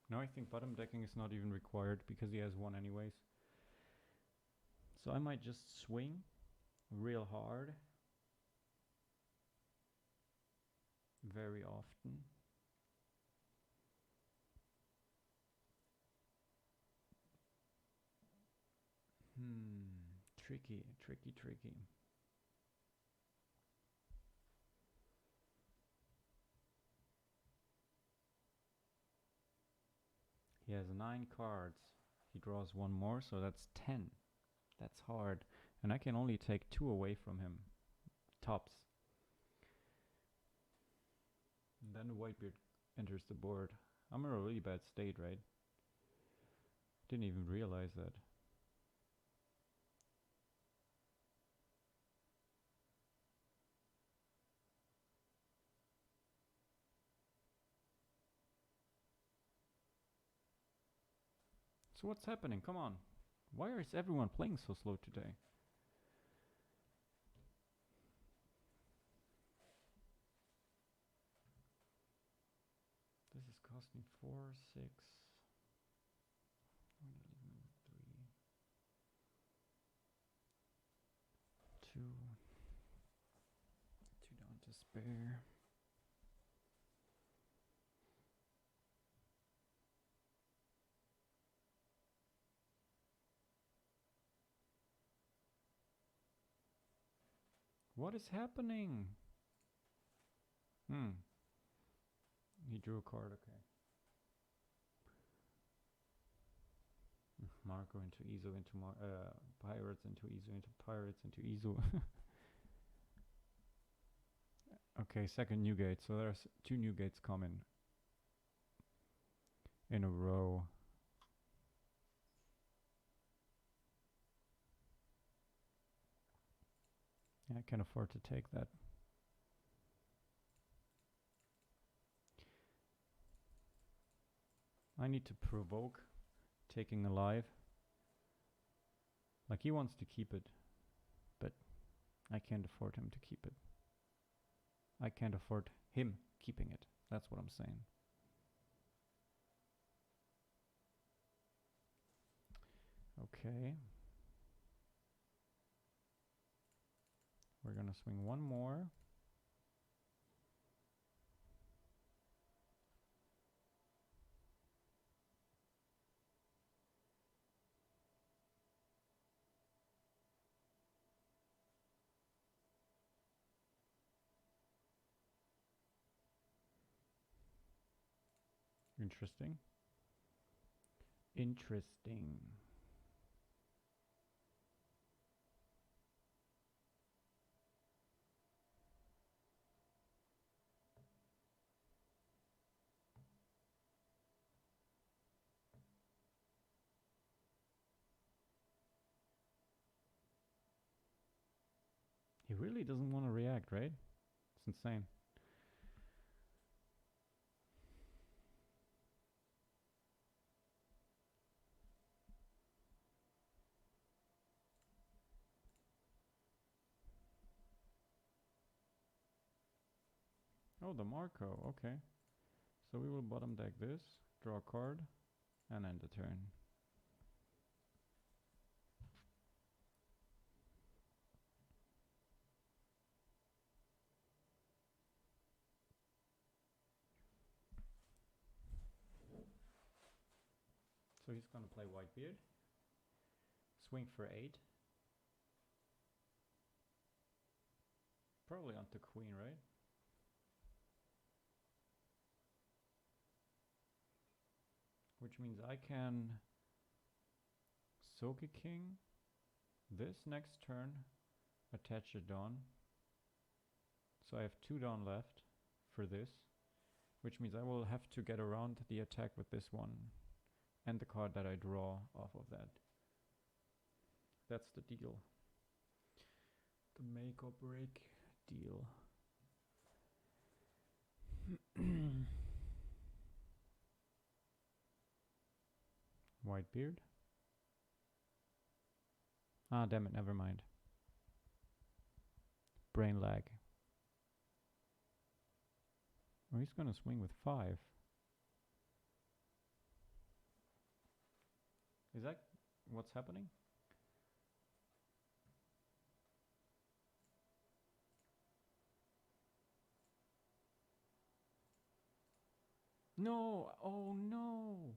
Now I think bottom decking is not even required because he has one anyways. So I might just swing real hard. Very often. Tricky, tricky, tricky. He has 9 cards. He draws 1 more, so that's 10. That's hard. And I can only take 2 away from him. Tops. And then the Whitebeard enters the board. I'm in a really bad state, right? Didn't even realize that. So what's happening? Come on. Why is everyone playing so slow today? This is cost me 4, 6. 3. 2. 2 down to spare. What is happening? He drew a card, okay. Marco into Izo into Pirates into Izo into Pirates into Izo. Okay, second new gate. So there's 2 new gates coming in a row. I can afford to take that. I need to provoke taking alive. Like, he wants to keep it, but I can't afford him to keep it. I can't afford him keeping it. That's what I'm saying. Okay. We're gonna swing 1 more. Interesting. Interesting. He really doesn't want to react, right? It's insane. Oh, the Marco, okay. So we will bottom deck this, draw a card, and end the turn. So he's gonna play Whitebeard. Swing for 8. Probably onto Queen, right? Which means I can soak a king. This next turn, attach a Dawn. So I have 2 Dawn left for this. Which means I will have to get around the attack with this one. And the card that I draw off of that. That's the deal. The make or break deal. Whitebeard. Ah, damn it, never mind. Brain lag. Oh, he's gonna swing with 5. Is that what's happening? No! Oh no!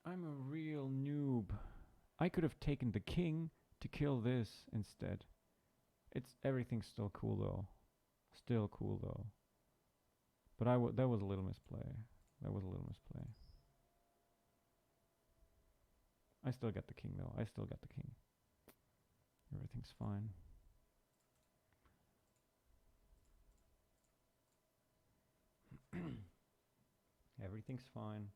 I'm a real noob. I could have taken the king to kill this instead. Everything's still cool though. Still cool though. But that was a little misplay. That was a little misplay. I still get the king though. I still get the king. Everything's fine. Everything's fine.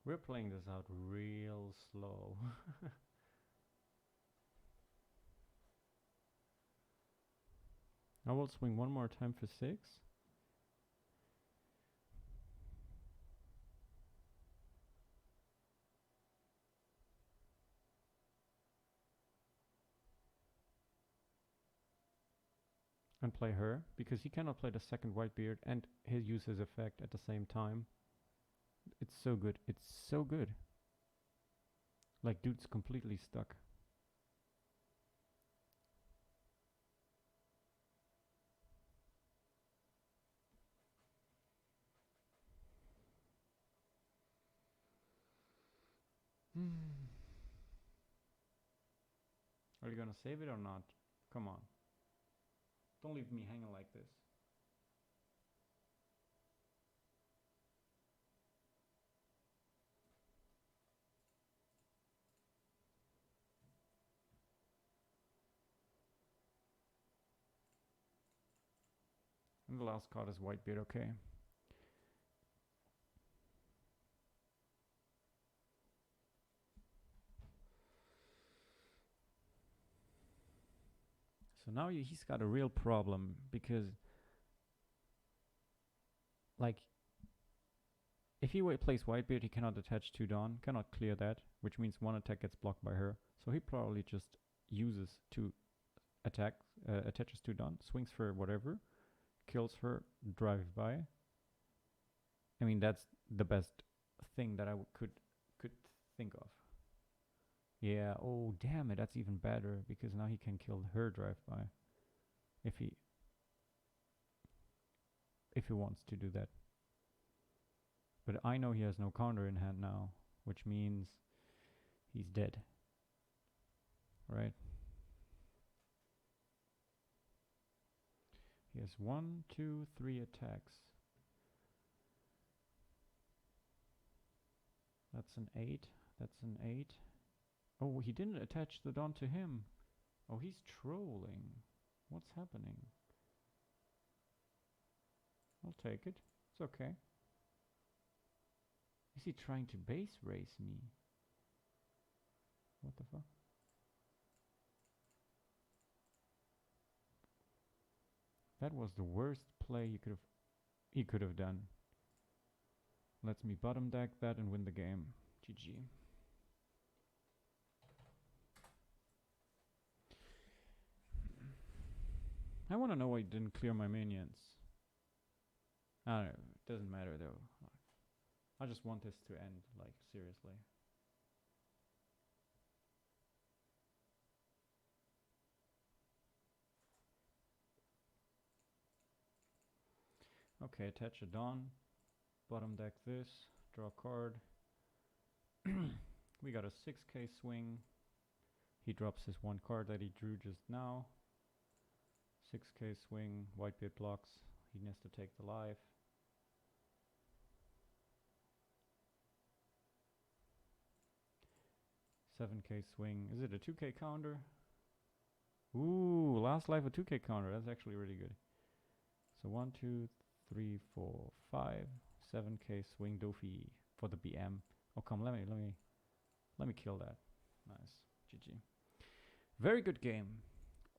We're playing this out real slow. I will swing one more time for 6. And play her, because he cannot play the second Whitebeard and use his effect at the same time. It's so good. It's so good. Like, dude's completely stuck. Are you gonna save it or not? Come on. Don't leave me hanging like this. And the last card is Whitebeard, okay. So now he's got a real problem, because like if he plays Whitebeard, he cannot attach 2 Dawn, cannot clear that, which means 1 attack gets blocked by her. So he probably just uses 2 attacks, attaches 2 Dawn, swings for whatever, kills her, drives by. I mean, that's the best thing that I could think of. Yeah, oh damn it, that's even better, because now he can kill her drive-by if he wants to do that. But I know he has no counter in hand now, which means he's dead. Right? He has 1, 2, 3 attacks. That's an 8. That's an 8. Oh, he didn't attach the Dawn to him. Oh, he's trolling. What's happening? I'll take it. It's okay. Is he trying to base race me? What the fuck? That was the worst play he could have done. Lets me bottom deck that and win the game. GG. I want to know why he didn't clear my minions. I don't know, it doesn't matter though. I just want this to end, like, seriously. Okay, attach a Dawn. Bottom deck this. Draw a card. We got a 6k swing. He drops his 1 card that he drew just now. 6k swing. Whitebeard blocks. He needs to take the life. $7k swing. Is it a 2k counter? Ooh, last life a 2k counter. That's actually really good. So 1, 2, 3, 4, 5, 7k swing Dofi for the BM. Oh come, let me kill that. Nice, GG. Very good game.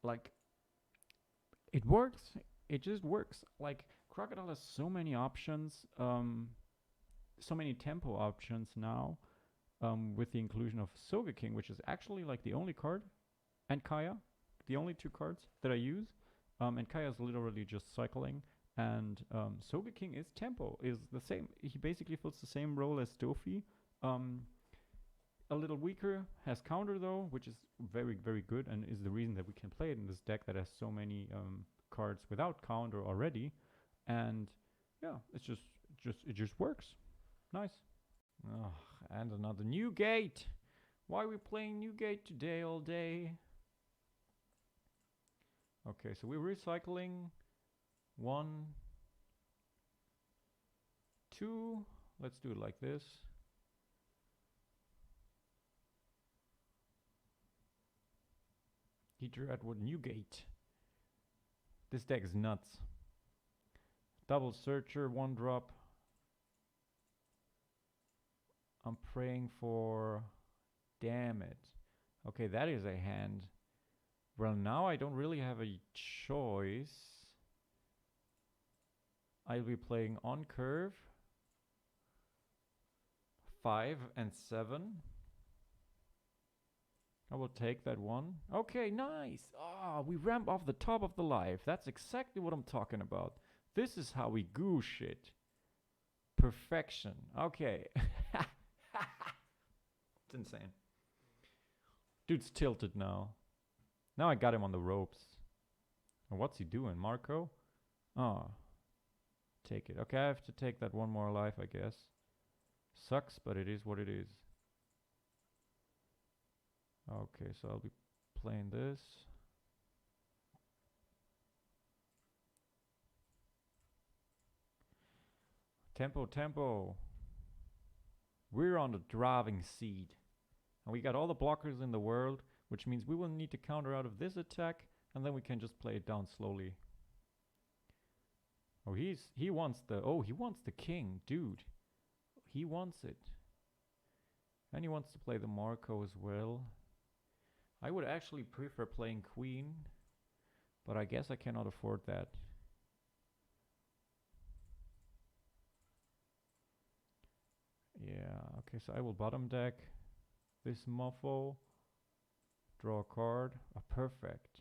Like, it works. It just works. Like, Crocodile has so many options, so many tempo options now, with the inclusion of Soga King, which is actually like the only card, and Kaya, the only two cards that I use. And Kaya is literally just cycling, and Soga King is tempo, is the same. He basically fills the same role as Dofi. A little weaker, has counter though, which is very, very good, and is the reason that we can play it in this deck that has so many cards without counter already. And yeah, it just works. Nice. Oh, and another new gate. Why are we playing new gate today all day? Okay, so we're recycling 1, 2. Let's do it like this. He drew Edward Newgate. This deck is nuts. Double Searcher, 1 drop. I'm praying for... Damn it. Okay, that is a hand. Well, now I don't really have a choice. I'll be playing on curve. 5 and 7. I will take that one. Okay, nice. Ah, we ramp off the top of the life. That's exactly what I'm talking about. This is how we goo shit. Perfection. Okay. It's insane. Dude's tilted now. Now I got him on the ropes. And what's he doing, Marco? Oh. Take it. Okay, I have to take that one more life, I guess. Sucks, but it is what it is. Okay, so I'll be playing this. Tempo, tempo. We're on the driving seat. And we got all the blockers in the world, which means we will need to counter out of this attack, and then we can just play it down slowly. Oh, he wants the king, dude. He wants it. And he wants to play the Marco as well. I would actually prefer playing queen, but I guess I cannot afford that. Yeah, okay, so I will bottom deck this Muffo, draw a card. Oh, perfect.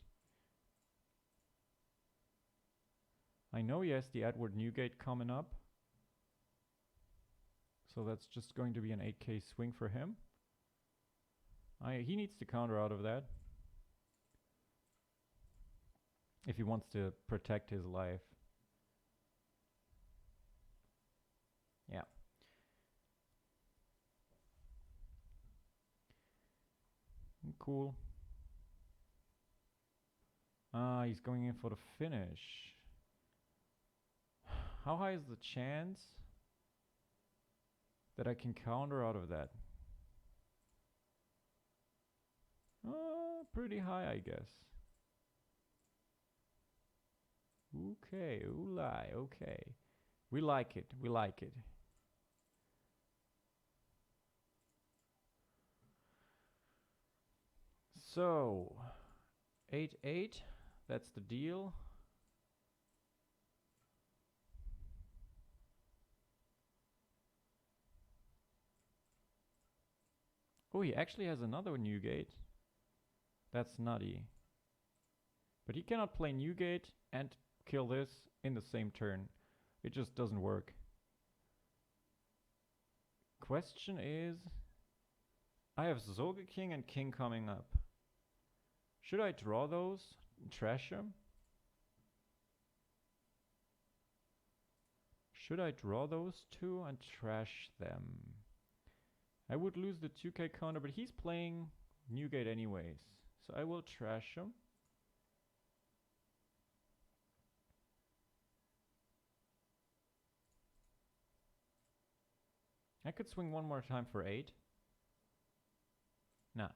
I know he has the Edward Newgate coming up, so that's just going to be an 8k swing for him. He needs to counter out of that if he wants to protect his life. Yeah. Cool. He's going in for the finish. How high is the chance that I can counter out of that? Pretty high, I guess. Okay, oolai, okay. We like it, we like it. So, 8-8, that's the deal. Oh, he actually has another Newgate. That's nutty. But he cannot play Newgate and kill this in the same turn. It just doesn't work. Question is, I have Soga King and King coming up. Should I draw those and trash them? Should I draw those two and trash them? I would lose the 2k counter, but he's playing Newgate anyways. So I will trash him. I could swing one more time for 8. Nah.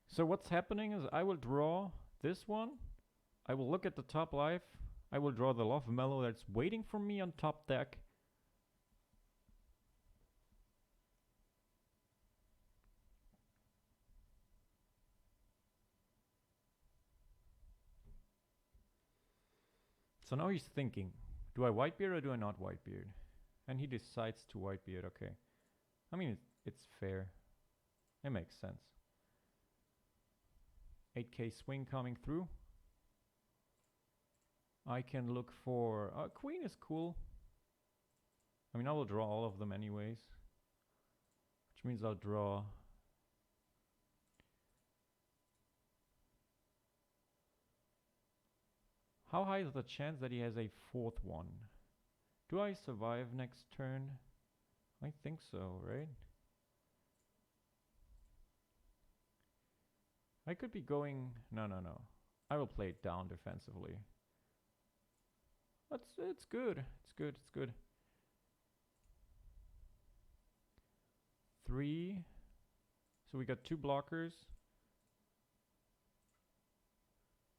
So what's happening is I will draw this one. I will look at the top life. I will draw the Love Mellow that's waiting for me on top deck. So now he's thinking, do I Whitebeard or do I not Whitebeard? And he decides to Whitebeard, okay. I mean, it's fair. It makes sense. 8k swing coming through. I can look for... queen is cool. I mean, I will draw all of them anyways. Which means I'll draw... How high is the chance that he has a fourth one? Do I survive next turn? I think so, right? I could be going... No. I will play it down defensively. It's good. It's good. 3. So we got 2 blockers.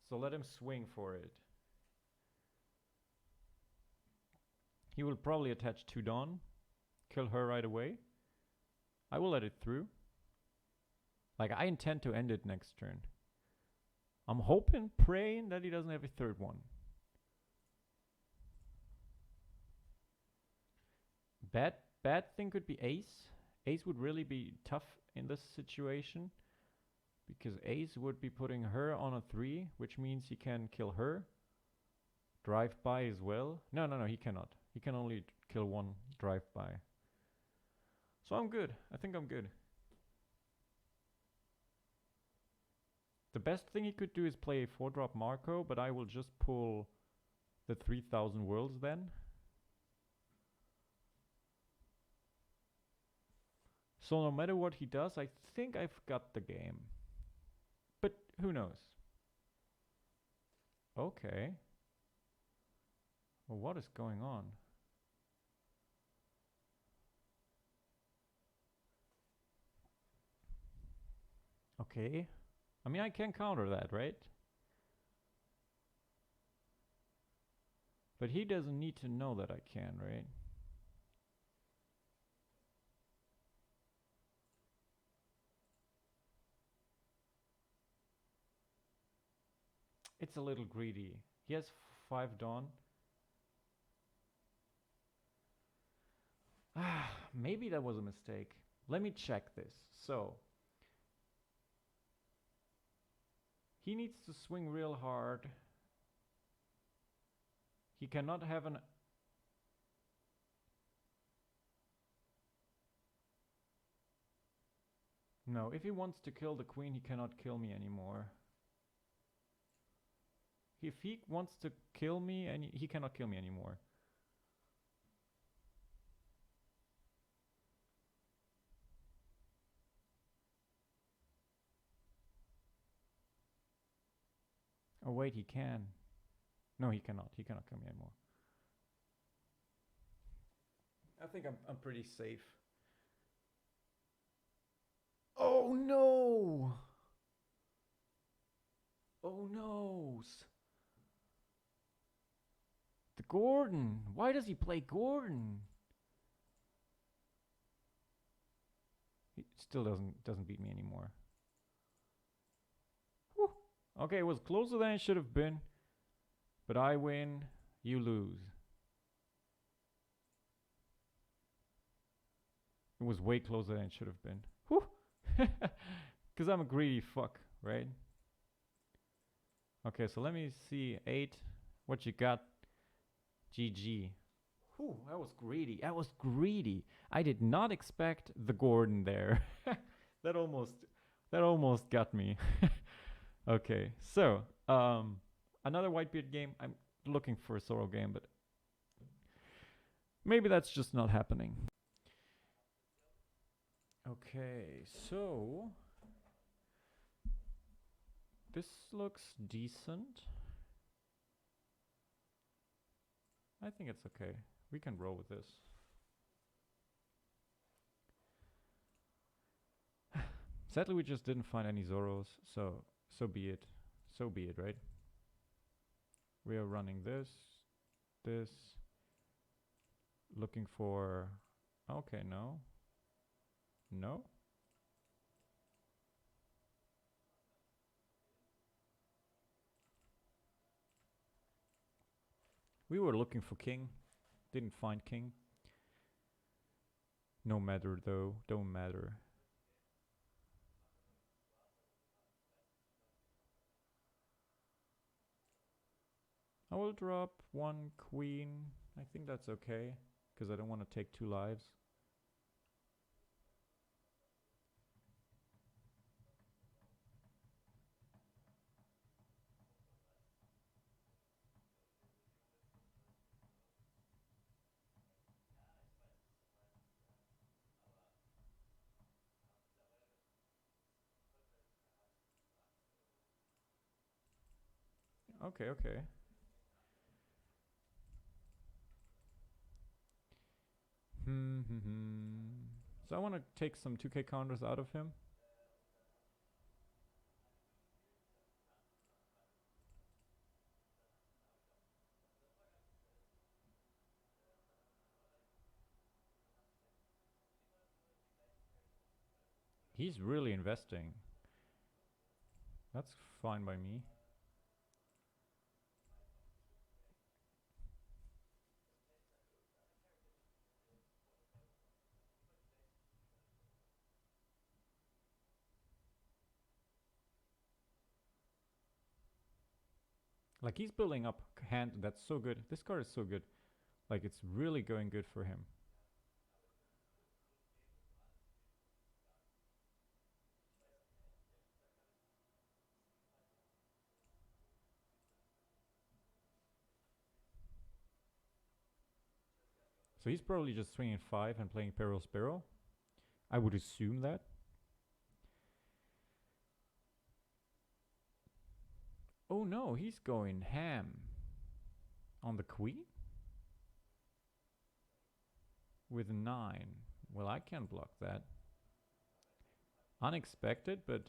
So let him swing for it. He will probably attach 2 Dawn. Kill her right away. I will let it through. Like, I intend to end it next turn. I'm hoping, praying that he doesn't have a third one. Bad thing could be Ace. Ace would really be tough in this situation. Because Ace would be putting her on a 3, which means he can kill her. Drive by as well. No, he cannot. He can only kill one drive by. So I'm good. I think I'm good. The best thing he could do is play a 4-drop Marco, but I will just pull the 3000 worlds then. So no matter what he does, I think I've got the game. But who knows? Okay. Well, what is going on? Okay. I mean, I can counter that, right? But he doesn't need to know that I can, right? It's a little greedy. He has 5 Dawn. Maybe that was a mistake. Let me check this. So, he needs to swing real hard. He cannot have an... No, if he wants to kill the queen, he cannot kill me anymore. If he wants to kill me, and he cannot kill me anymore. Oh wait, he can. No, he cannot. He cannot kill me anymore. I think I'm pretty safe. Oh no! Oh no! The Gordon. Why does he play Gordon? He still doesn't beat me anymore. Whew. Okay, it was closer than it should have been. But I win, you lose. It was way closer than it should have been. Whew. Because I'm a greedy fuck, right? Okay, so let me see. 8. What you got? GG. Whew, that was greedy. That was greedy. I did not expect the Gordon there. that almost got me. Okay, so another Whitebeard game. I'm looking for a solo game, but maybe that's just not happening. Okay, so this looks decent. I think it's okay. We can roll with this. Sadly, we just didn't find any Zoros, so be it. So be it, right? We are running this. Looking for... Okay, no. No? We were looking for king. Didn't find king. No matter though. Don't matter. I will drop one queen. I think that's okay. Because I don't want to take 2 lives. Okay, okay. So I want to take some 2k counters out of him. He's really investing. That's fine by me. Like he's building up hand that's so good. This card is so good. Like it's really going good for him. So he's probably just swinging 5 and playing Peril Sparrow. I would assume that. Oh no, he's going ham. On the queen? With 9. Well, I can block that. Unexpected, but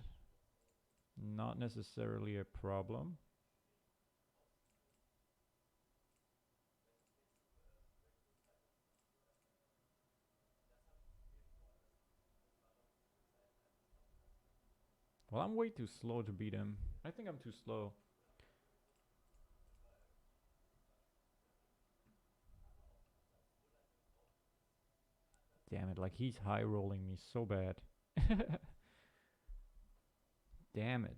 not necessarily a problem. Well, I'm way too slow to beat him. I think I'm too slow. Damn it, like he's high rolling me so bad. Damn it.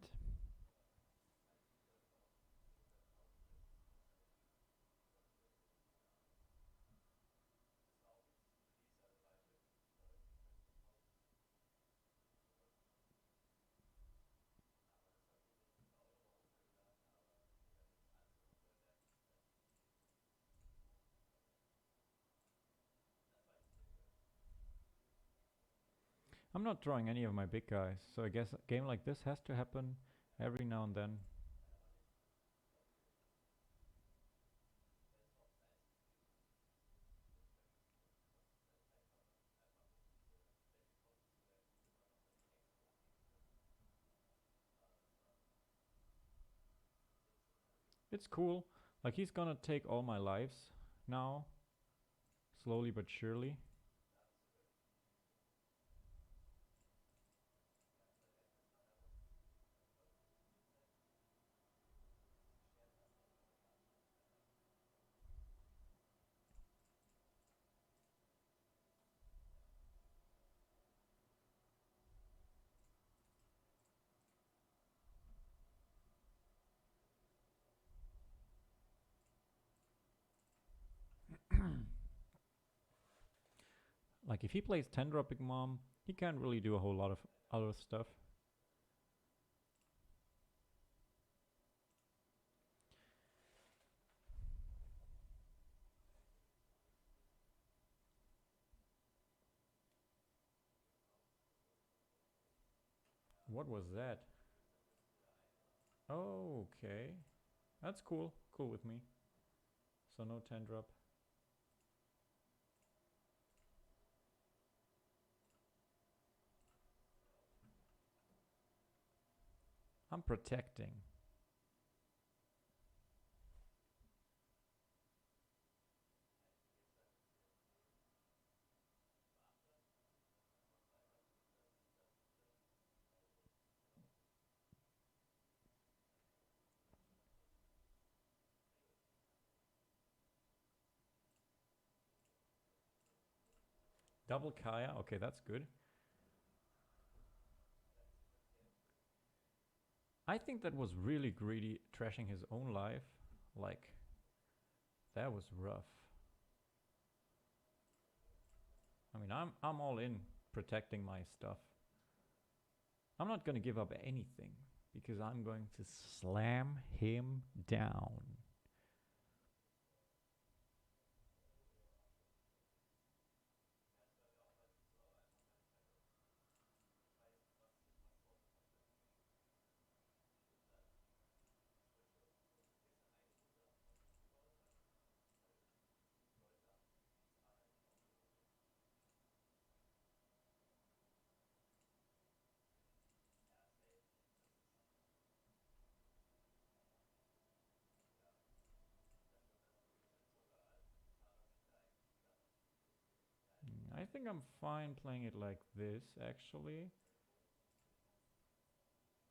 I'm not drawing any of my big guys, so I guess a game like this has to happen every now and then. It's cool. Like he's gonna take all my lives now, slowly but surely. Like if he plays 10 dropping mom, he can't really do a whole lot of other stuff. What was that? Oh, okay. That's cool. Cool with me. So no 10 drop. I'm protecting. Double Kaya. Okay, that's good. I think that was really greedy, trashing his own life. Like, that was rough. I mean, I'm all in protecting my stuff. I'm not gonna give up anything because I'm going to slam him down. I think I'm fine playing it like this, actually.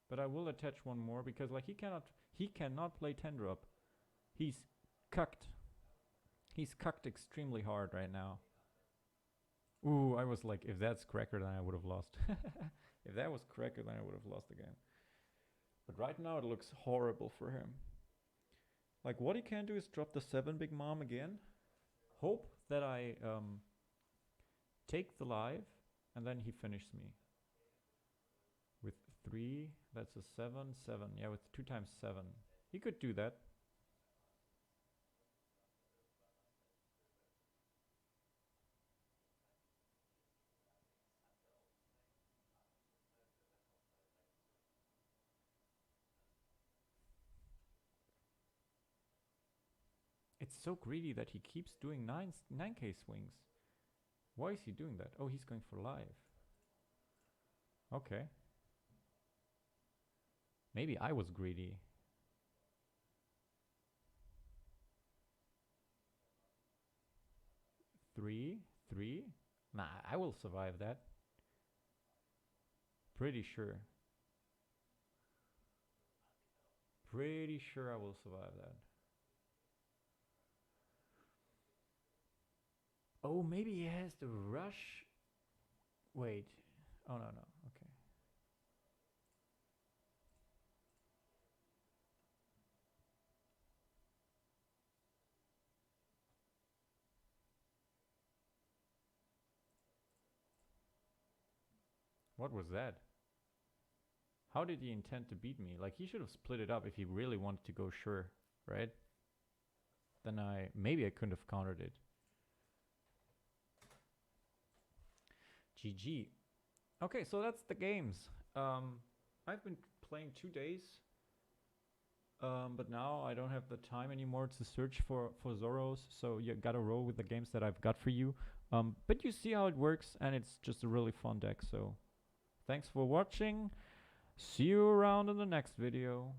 But I will attach one more because like he cannot play 10 drop. He's cucked. He's cucked extremely hard right now. Ooh, I was like, if that's Cracker, then I would have lost. If that was Cracker, then I would have lost again. But right now it looks horrible for him. Like what he can do is drop the 7 big mom again. Hope that I take the live and then he finishes me. With 3, that's a 7, 7. Yeah, with 2 times 7. He could do that. It's so greedy that he keeps doing 9k swings. Why is he doing that? Oh, he's going for live. Okay. Maybe I was greedy. Three. Nah, I will survive that. Pretty sure. Pretty sure I will survive that. Oh, maybe he has the rush. Wait. Oh, no. Okay. What was that? How did he intend to beat me? Like, he should have split it up if he really wanted to go sure, right? Then maybe I couldn't have countered it. GG. Okay, so that's the games. I've been playing 2 days. But now I don't have the time anymore to search for Zoros, so you gotta roll with the games that I've got for you. But you see how it works, and it's just a really fun deck, so thanks for watching. See you around in the next video.